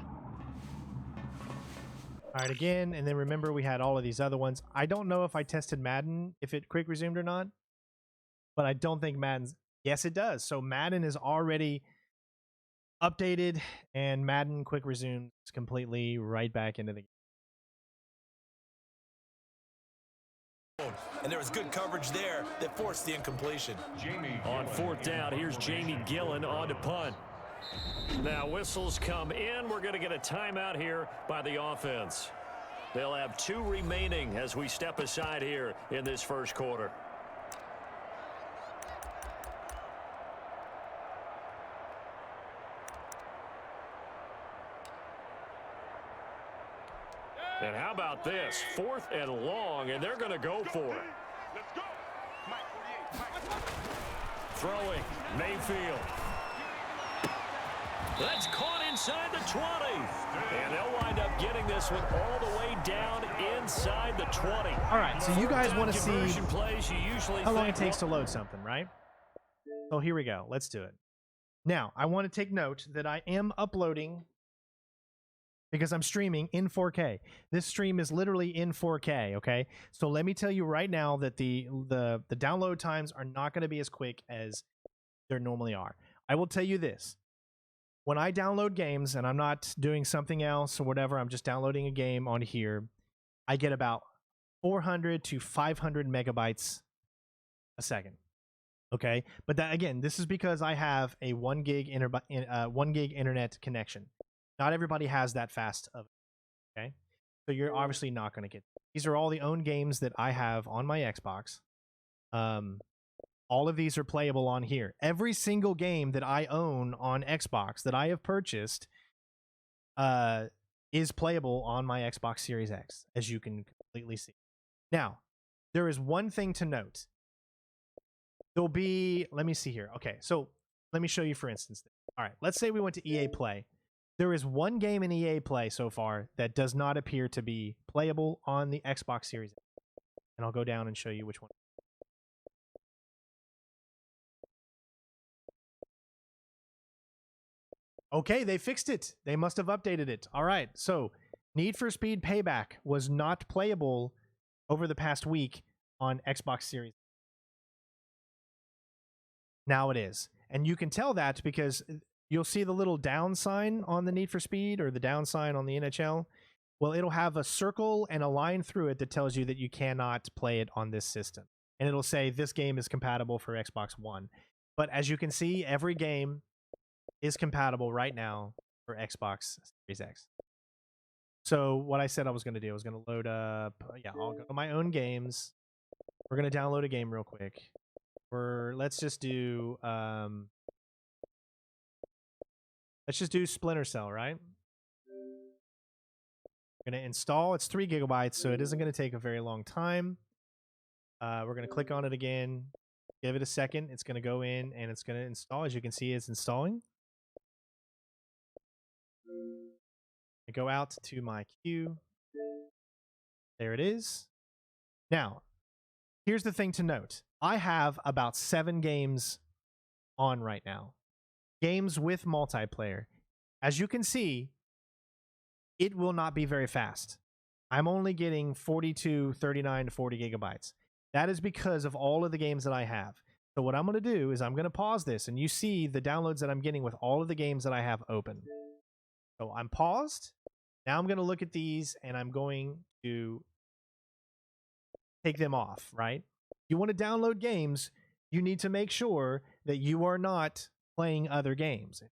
All right, again, and then remember we had all of these other ones. I don't know if I tested Madden, if it quick resumed or not, but I don't think Madden's... Yes, it does. So Madden is already updated, and Madden quick resumes completely right back into the game. And there was good coverage there that forced the incompletion. On 4th down, here's Jamie Gillen on to punt. Now whistles come in. We're going to get a timeout here by the offense. They'll have 2 remaining as we step aside here in this first quarter. And how about this? 4th and long, and they're going to go for it. Throwing, Mayfield. That's caught inside the 20. And they'll wind up getting this one all the way down inside the 20. All right, so you guys want to see plays, you usually how long it takes to load something, right? So here we go. Let's do it. Now, I want to take note that I am uploading because I'm streaming in 4K. This stream is literally in 4K, okay? So let me tell you right now that the download times are not going to be as quick as they normally are. I will tell you this. When I download games and I'm not doing something else or whatever, I'm just downloading a game on here, I get about 400 to 500 megabytes a second. Okay? But that, again, this is because I have a 1 gig internet connection. Not everybody has that fast of it, okay? So you're obviously not going to get... These are all the own games that I have on my Xbox. All of these are playable on here. Every single game that I own on Xbox that I have purchased is playable on my Xbox Series X, as you can completely see. Now, there is one thing to note. There'll be... Let me see here. Okay, so let me show you, for instance. All right, let's say we went to EA Play. There is one game in EA Play so far that does not appear to be playable on the Xbox Series X. And I'll go down and show you which one. Okay, they fixed it. They must have updated it. All right, so Need for Speed Payback was not playable over the past week on Xbox Series. Now it is. And you can tell that because you'll see the little down sign on the Need for Speed or the down sign on the NHL. Well, it'll have a circle and a line through it that tells you that you cannot play it on this system. And it'll say this game is compatible for Xbox One. But as you can see, every game is compatible right now for Xbox Series X. So what I said I was going to do, I was going to load up, I'll go to my own games. We're going to download a game real quick. Let's just do Splinter Cell, right? We're going to install. It's 3 gigabytes, so it isn't going to take a very long time. We're going to click on it again. Give it a second. It's going to go in and it's going to install. As you can see, it's installing. I go out to my queue. There it is. Now, here's the thing to note. I have about 7 games on right now. Games with multiplayer. As you can see, it will not be very fast. I'm only getting 42, 39 to 40 gigabytes. That is because of all of the games that I have. So what I'm going to do is I'm going to pause this, and you see the downloads that I'm getting with all of the games that I have open. So I'm paused. Now I'm going to look at these, and I'm going to take them off, right? If you want to download games, you need to make sure that you are not playing other games.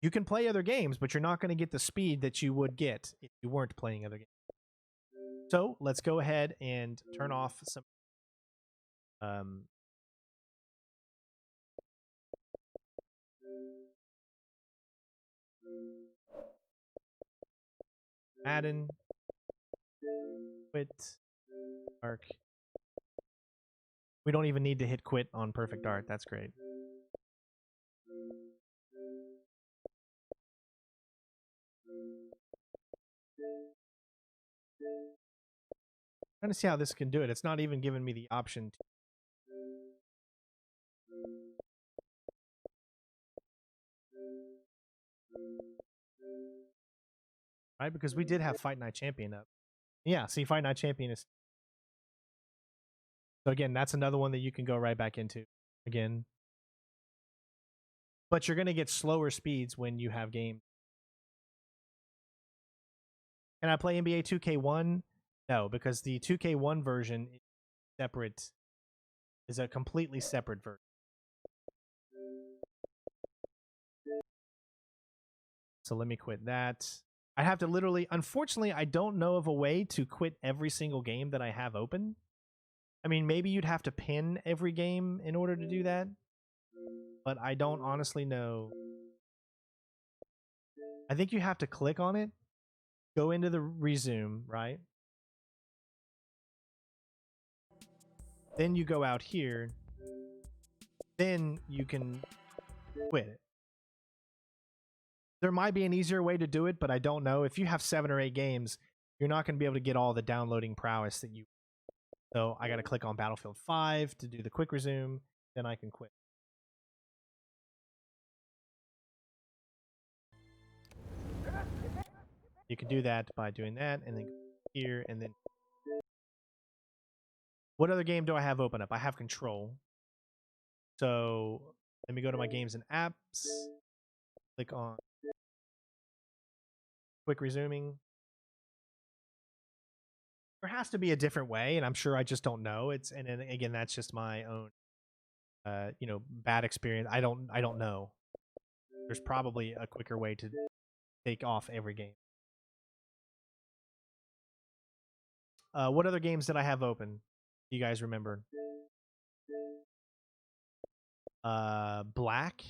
You can play other games, but you're not going to get the speed that you would get if you weren't playing other games. So let's go ahead and turn off some Madden, quit, Arc. We don't even need to hit quit on Perfect Art. That's great. Trying to see how this can do it. It's not even giving me the option to. Right, because we did have Fight Night Champion up. Yeah, see, Fight Night Champion is. So again, that's another one that you can go right back into again. But you're going to get slower speeds when you have games. Can I play NBA 2K1? No, because the 2K1 version is separate, is a completely separate version. So let me quit that. I have to literally, unfortunately, I don't know of a way to quit every single game that I have open. I mean, maybe you'd have to pin every game in order to do that, but I don't honestly know. I think you have to click on it, go into the resume, right? Then you go out here, then you can quit it. There might be an easier way to do it, but I don't know. If you have 7 or 8 games, you're not going to be able to get all the downloading prowess that you. So I got to click on Battlefield 5 to do the quick resume, then I can quit. You can do that by doing that, and then go here, and then. What other game do I have open up? I have Control. So let me go to my games and apps. Click on quick resuming. There has to be a different way, and I'm sure I just don't know. And again, that's just my own, bad experience. I don't know. There's probably a quicker way to take off every game. What other games did I have open? Do you guys remember? Black.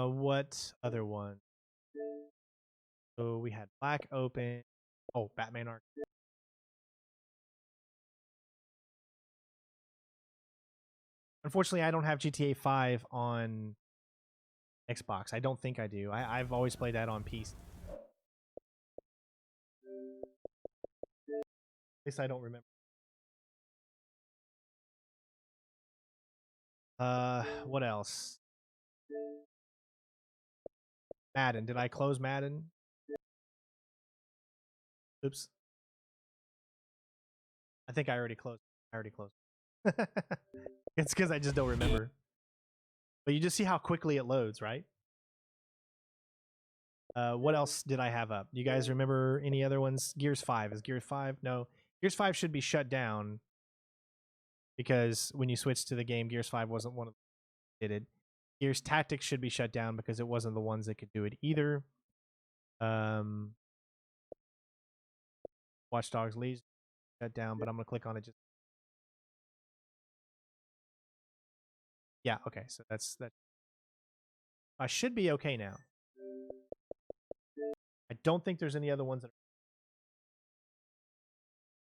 What other one? So we had Black open. Oh, Batman Arc. Unfortunately, I don't have GTA 5 on Xbox. I don't think I do. I've always played that on PC. At least I don't remember. What else? Madden. Did I close Madden? Oops. I think I already closed. It's because I just don't remember. But you just see how quickly it loads, right? What else did I have up? You guys remember any other ones? Gears 5. Is Gears 5? No. Gears 5 should be shut down because when you switch to the game, Gears 5 wasn't one of them that did it. Gears Tactics should be shut down because it wasn't the ones that could do it either. Watch Dogs Legion shut down, but I'm going to click on it just. Yeah, okay. So that's that. I should be okay now. I don't think there's any other ones that.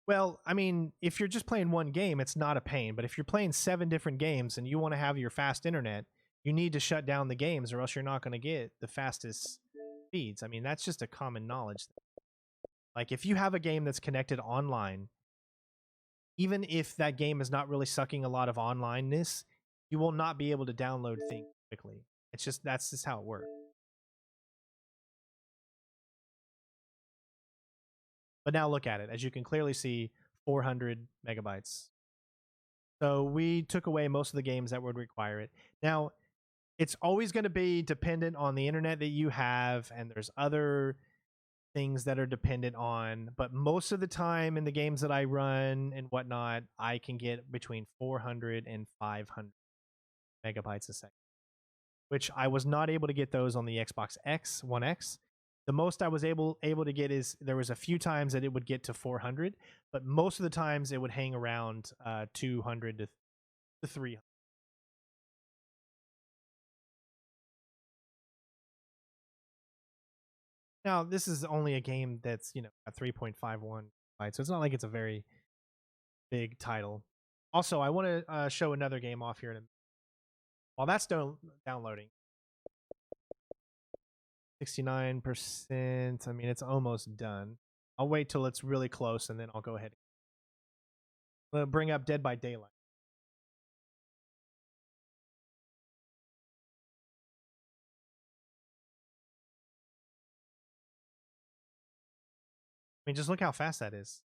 Well, I mean, if you're just playing one game, it's not a pain. But if you're playing 7 different games and you want to have your fast internet, you need to shut down the games or else you're not going to get the fastest speeds. I mean, that's just a common knowledge thing. Like, if you have a game that's connected online, even if that game is not really sucking a lot of onlineness, you will not be able to download things quickly. It's just that's just how it works. But now look at it. As you can clearly see, 400 megabytes. So we took away most of the games that would require it. Now, it's always going to be dependent on the internet that you have, and there's other things that are dependent on. But most of the time in the games that I run and whatnot, I can get between 400 and 500 megabytes a second, which I was not able to get those on the Xbox One X. The most I was able to get is there was a few times that it would get to 400, but most of the times it would hang around 200 to 300. Now, this is only a game that's, at 3.51 bytes, so it's not like it's a very big title. Also, I want to show another game off here. While that's downloading, 69%. I mean, it's almost done. I'll wait till it's really close, and then I'll go ahead. I'm going to bring up Dead by Daylight. I mean, just look how fast that is.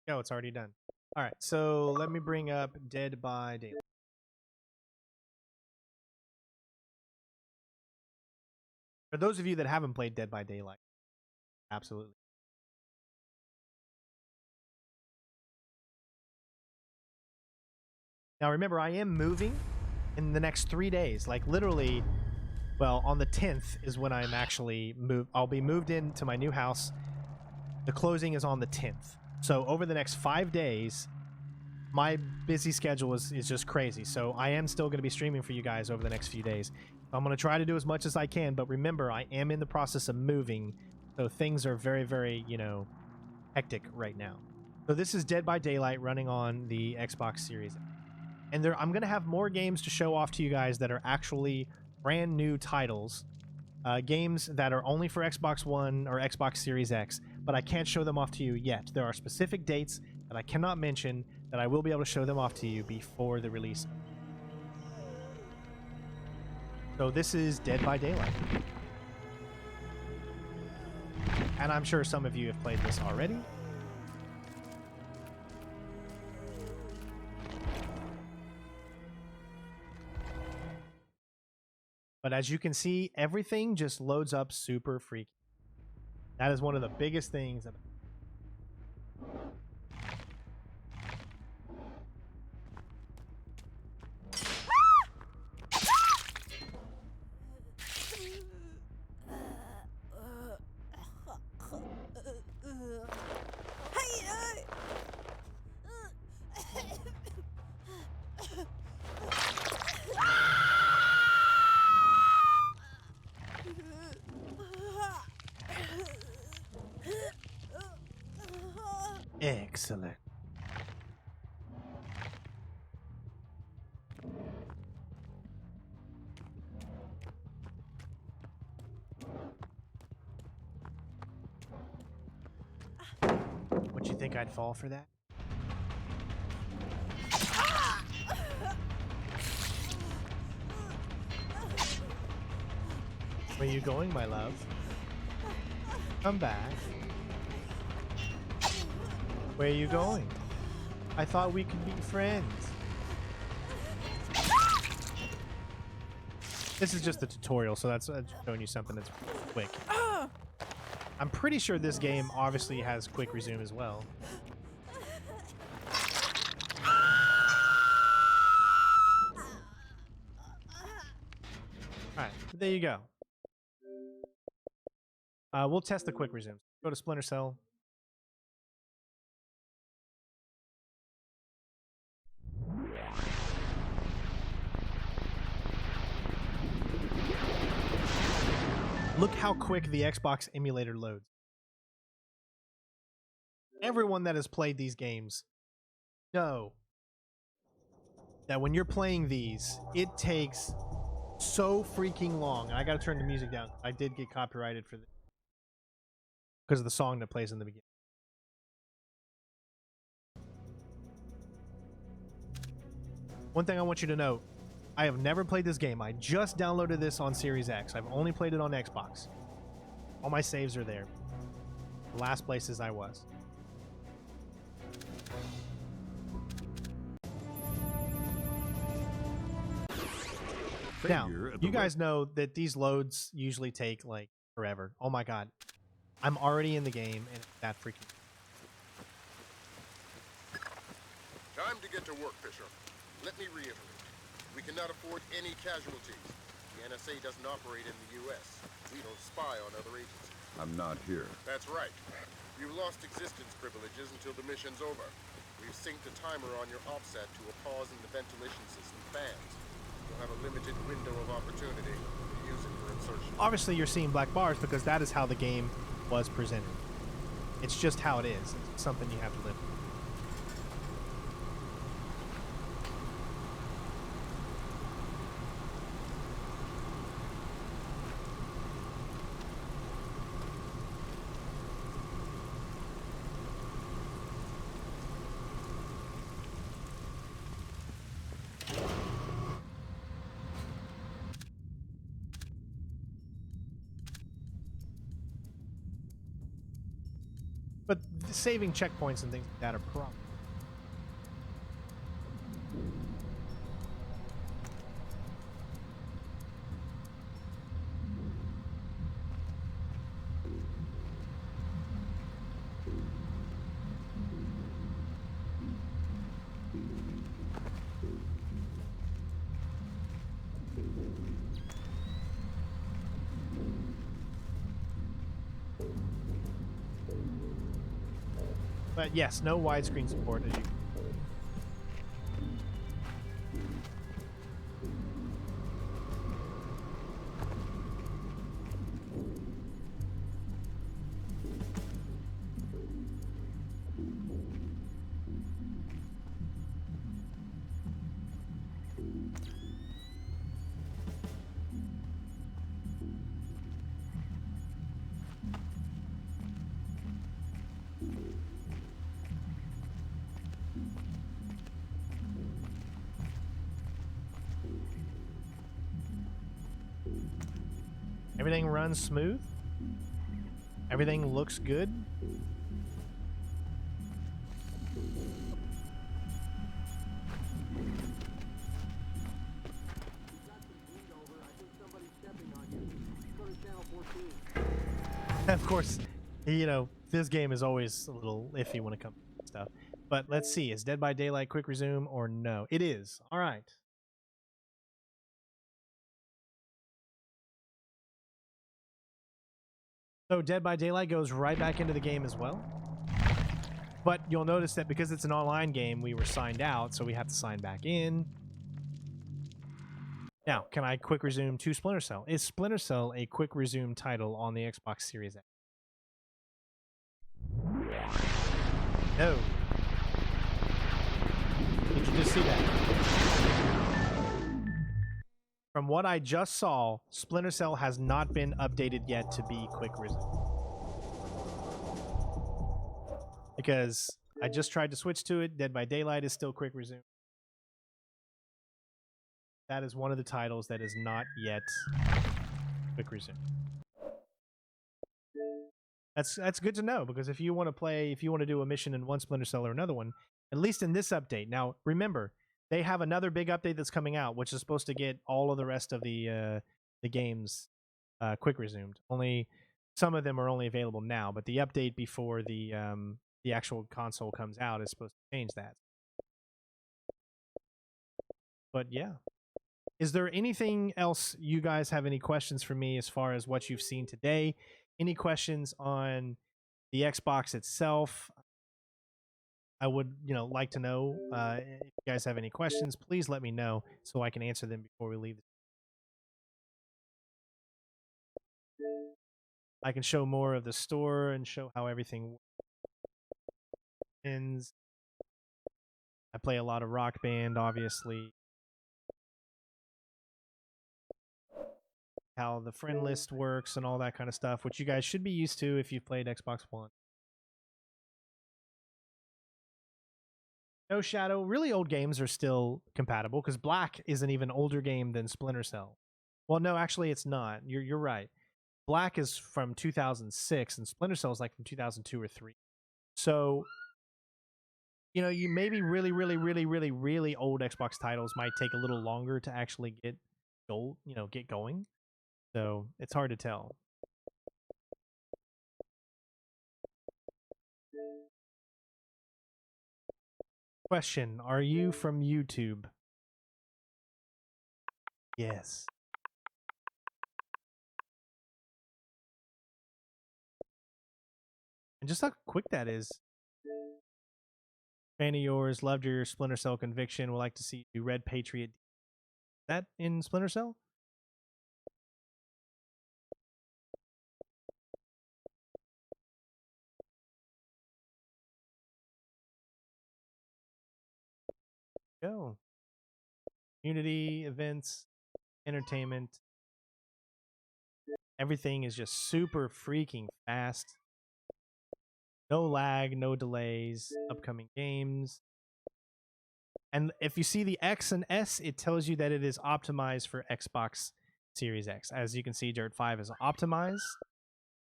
Oh, it's already done. All right, so let me bring up Dead by Daylight. For those of you that haven't played Dead by Daylight, absolutely. Now, remember, I am moving in the next 3 days. Like, literally, well, on the 10th is when I'm actually moved. I'll be moved into my new house. The closing is on the 10th. So over the next 5 days, my busy schedule is just crazy. So I am still going to be streaming for you guys over the next few days. I'm going to try to do as much as I can. But remember, I am in the process of moving. So things are very, very, hectic right now. So this is Dead by Daylight running on the Xbox Series X. And I'm going to have more games to show off to you guys that are actually brand new titles. Games that are only for Xbox One or Xbox Series X, but I can't show them off to you yet. There are specific dates that I cannot mention that I will be able to show them off to you before the release. So this is Dead by Daylight. And I'm sure some of you have played this already. But as you can see, everything just loads up super freaky. That is one of the biggest things. Excellent. What, you think I'd fall for that? Where are you going, my love? Come back. Where are you going? I thought we could be friends. This is just the tutorial, so that's showing you something that's quick. I'm pretty sure this game obviously has quick resume as well. Alright, there you go. We'll test the quick resume. Go to Splinter Cell. Look how quick the Xbox emulator loads. Everyone that has played these games know that when you're playing these, it takes so freaking long. And I gotta turn the music down. I did get copyrighted for this because of the song that plays in the beginning. One thing I want you to know, I have never played this game. I just downloaded this on Series X. I've only played it on Xbox. All my saves are there. The last places I was. Now, you guys know that these loads usually take like forever. Oh my god. I'm already in the game and it's that freaking. Time to get to work, Fisher. Let me reiterate. We cannot afford any casualties. The NSA doesn't operate in the U.S. We don't spy on other agencies. I'm not here. That's right. You've lost existence privileges until the mission's over. We've synced a timer on your offset to a pause in the ventilation system fans. You'll have a limited window of opportunity to use it for insertion. Obviously, you're seeing black bars because that is how the game was presented. It's just how it is. It's something you have to live with. But saving checkpoints and things like that are problem. But yes, no widescreen support as you. Everything runs smooth. Everything looks good. Of course, you know, this game is always a little iffy when it comes to stuff. But let's see, is Dead by Daylight quick resume or no? It is. All right. So Dead by Daylight goes right back into the game as well. But you'll notice that because it's an online game, we were signed out, so we have to sign back in. Now, can I quick resume to Splinter Cell? Is Splinter Cell a quick resume title on the Xbox Series X? No. Did you just see that? From what I just saw, Splinter Cell has not been updated yet to be quick resume. Because I just tried to switch to it. Dead by Daylight is still quick resume. That is one of the titles that is not yet quick resume. That's good to know, because if you want to do a mission in one Splinter Cell or another one, at least in this update. Now, remember, they have another big update that's coming out, which is supposed to get all of the rest of the games quick resumed. Only some of them are only available now, but the update before the actual console comes out is supposed to change that. But yeah. Is there anything else you guys have any questions for me as far as what you've seen today? Any questions on the Xbox itself? I would, like to know. If you guys have any questions, please let me know so I can answer them before we leave. I can show more of the store and show how everything ends. I play a lot of Rock Band, obviously. How the friend list works and all that kind of stuff, which you guys should be used to if you've played Xbox One. No Shadow. Really old games are still compatible because Black is an even older game than Splinter Cell. Well, no, actually, it's not. You're right. Black is from 2006, and Splinter Cell is like from 2002 or 3. So, you know, you maybe really old Xbox titles might take a little longer to actually get going. So it's hard to tell. Question: are you from YouTube? Yes. And just how quick that is. Fan of yours, loved your Splinter Cell conviction. Would like to see you Red Patriot. That in Splinter Cell? Go. Community, events, entertainment. Everything is just super freaking fast. No lag, no delays, upcoming games. And if you see the X and S, it tells you that it is optimized for Xbox Series X. As you can see, Dirt 5 is optimized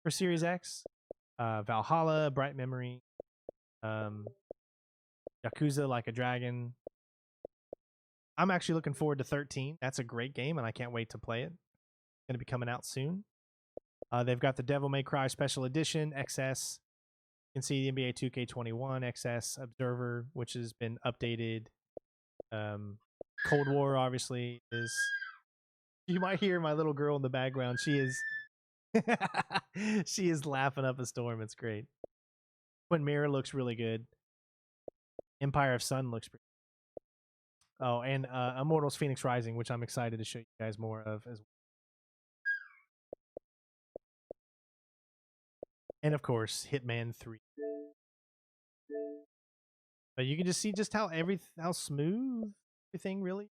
for Series X. Valhalla, Bright Memory, Yakuza Like a Dragon. I'm actually looking forward to 13. That's a great game, and I can't wait to play it. It's going to be coming out soon. They've got the Devil May Cry Special Edition, XS. You can see the NBA 2K21, XS, Observer, which has been updated. Cold War, obviously, is... You might hear my little girl in the background. She is... she is laughing up a storm. It's great. Twin Mirror looks really good. Empire of Sun looks pretty. Oh, and Immortals Phoenix Rising, which I'm excited to show you guys more of as well. And of course, Hitman 3. But you can just see just how smooth everything really.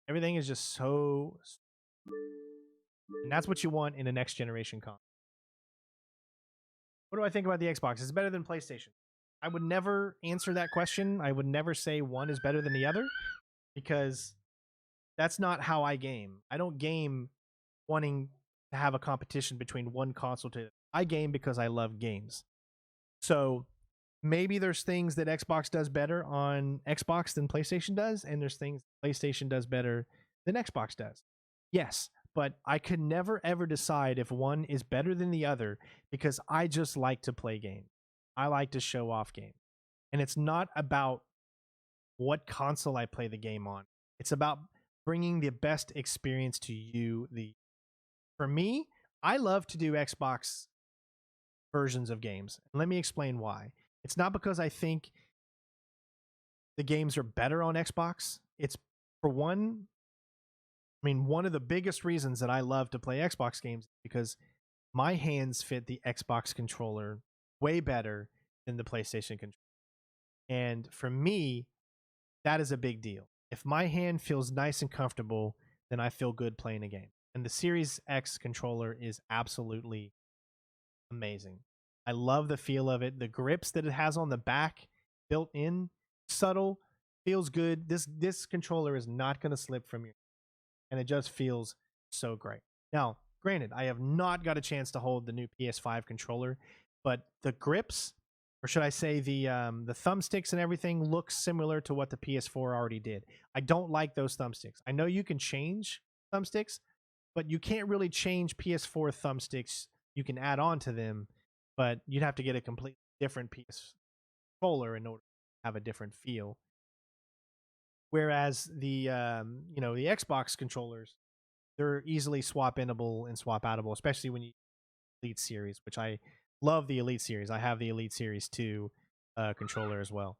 Everything is just so, and that's what you want in a next generation console. What do I think about the Xbox? Is it better than PlayStation? I would never answer that question. I would never say one is better than the other because that's not how I game. I don't game wanting to have a competition between one console to I game because I love games. So maybe there's things that Xbox does better on Xbox than PlayStation does, and there's things PlayStation does better than Xbox does. Yes, but I could never ever decide if one is better than the other because I just like to play games. I like to show off games. And it's not about what console I play the game on. It's about bringing the best experience to you. For me, I love to do Xbox versions of games. Let me explain why. It's not because I think the games are better on Xbox. It's for one, I mean, one of the biggest reasons that I love to play Xbox games is because my hands fit the Xbox controller way better than the PlayStation controller. And for me, that is a big deal. If my hand feels nice and comfortable, then I feel good playing a game. And the Series X controller is absolutely amazing. I love the feel of it. The grips that it has on the back, built in, subtle, feels good. This controller is not going to slip from you. And it just feels so great. Now, granted, I have not got a chance to hold the new PS5 controller, but the grips, or should I say the thumbsticks and everything, looks similar to what the PS4 already did. I don't like those thumbsticks. I know you can change thumbsticks, but you can't really change PS4 thumbsticks. You can add on to them, but you'd have to get a completely different PS controller in order to have a different feel. Whereas the the Xbox controllers, they're easily swap-inable and swap-outable, especially when you Elite Series, which I love the Elite Series. I have the Elite Series 2 controller as well.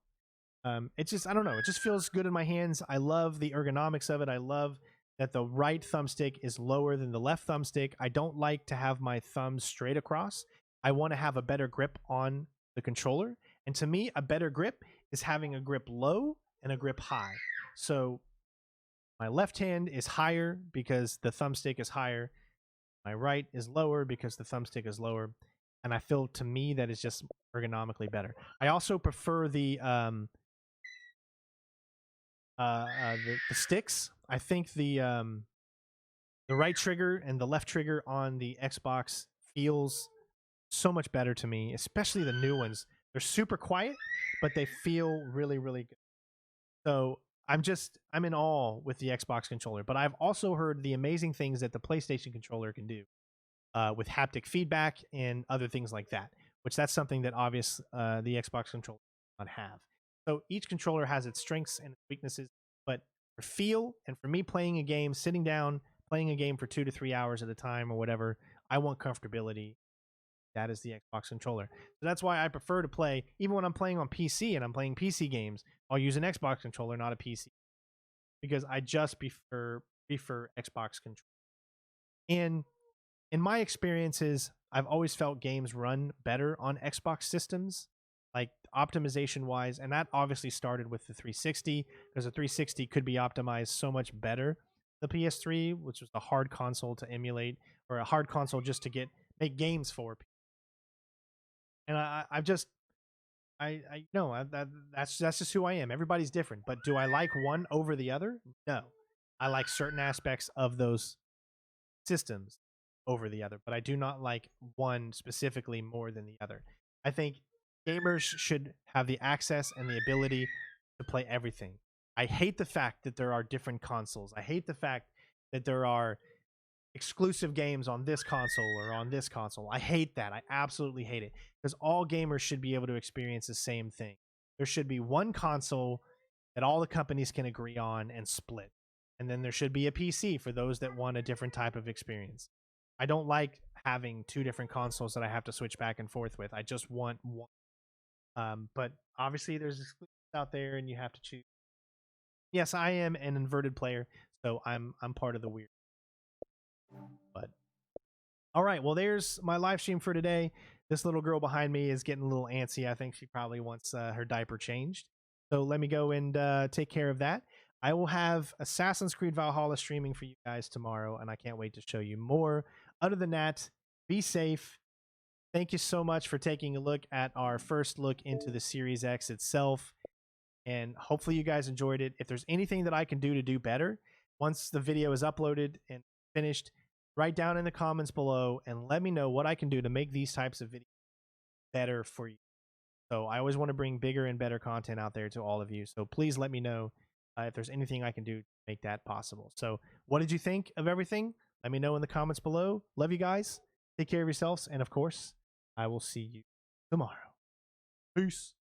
It just, I don't know, it just feels good in my hands. I love the ergonomics of it. I love that the right thumbstick is lower than the left thumbstick. I don't like to have my thumbs straight across. I want to have a better grip on the controller. And to me, a better grip is having a grip low and a grip high. So my left hand is higher because the thumbstick is higher. My right is lower because the thumbstick is lower. and I feel to me that it's just ergonomically better. I also prefer the sticks. I think the right trigger and the left trigger on the Xbox feels so much better to me, especially the new ones. They're super quiet, but they feel really, really good. So I'm in awe with the Xbox controller, but I've also heard the amazing things that the PlayStation controller can do with haptic feedback and other things like that, which that's something that obviously the Xbox controller does not have. So each controller has its strengths and its weaknesses, but for feel and for me playing a game, sitting down, playing a game for 2 to 3 hours at a time or whatever, I want comfortability. That is the Xbox controller. So that's why I prefer to play, even when I'm playing on PC and I'm playing PC games, I'll use an Xbox controller, not a PC, because I just prefer Xbox controller. And in my experiences, I've always felt games run better on Xbox systems, like optimization wise. And that obviously started with the 360, because the 360 could be optimized so much better. The PS3, which was a hard console to emulate, or a hard console just to make games for. And that's just who I am. Everybody's different, but do I like one over the other? No. I like certain aspects of those systems over the other, but I do not like one specifically more than the other. I think gamers should have the access and the ability to play everything. I hate the fact that there are different consoles. I hate the fact that there are exclusive games on this console or on this console. I hate that. I absolutely hate it, because all gamers should be able to experience the same thing. There should be one console that all the companies can agree on and split. And then there should be a PC for those that want a different type of experience. I don't like having two different consoles that I have to switch back and forth with. I just want one. But obviously there's exclusives out there and you have to choose. Yes, I am an inverted player, so I'm part of the weird. But all right, well, there's my live stream for today. This little girl behind me is getting a little antsy. I think she probably wants her diaper changed. So let me go and take care of that. I will have Assassin's Creed Valhalla streaming for you guys tomorrow, and I can't wait to show you more. Other than that, be safe. Thank you so much for taking a look at our first look into the Series X itself. And hopefully you guys enjoyed it. If there's anything that I can do to do better, once the video is uploaded and finished, write down in the comments below and let me know what I can do to make these types of videos better for you. So I always want to bring bigger and better content out there to all of you. So please let me know if there's anything I can do to make that possible. So what did you think of everything? Let me know in the comments below. Love you guys. Take care of yourselves. And of course, I will see you tomorrow. Peace.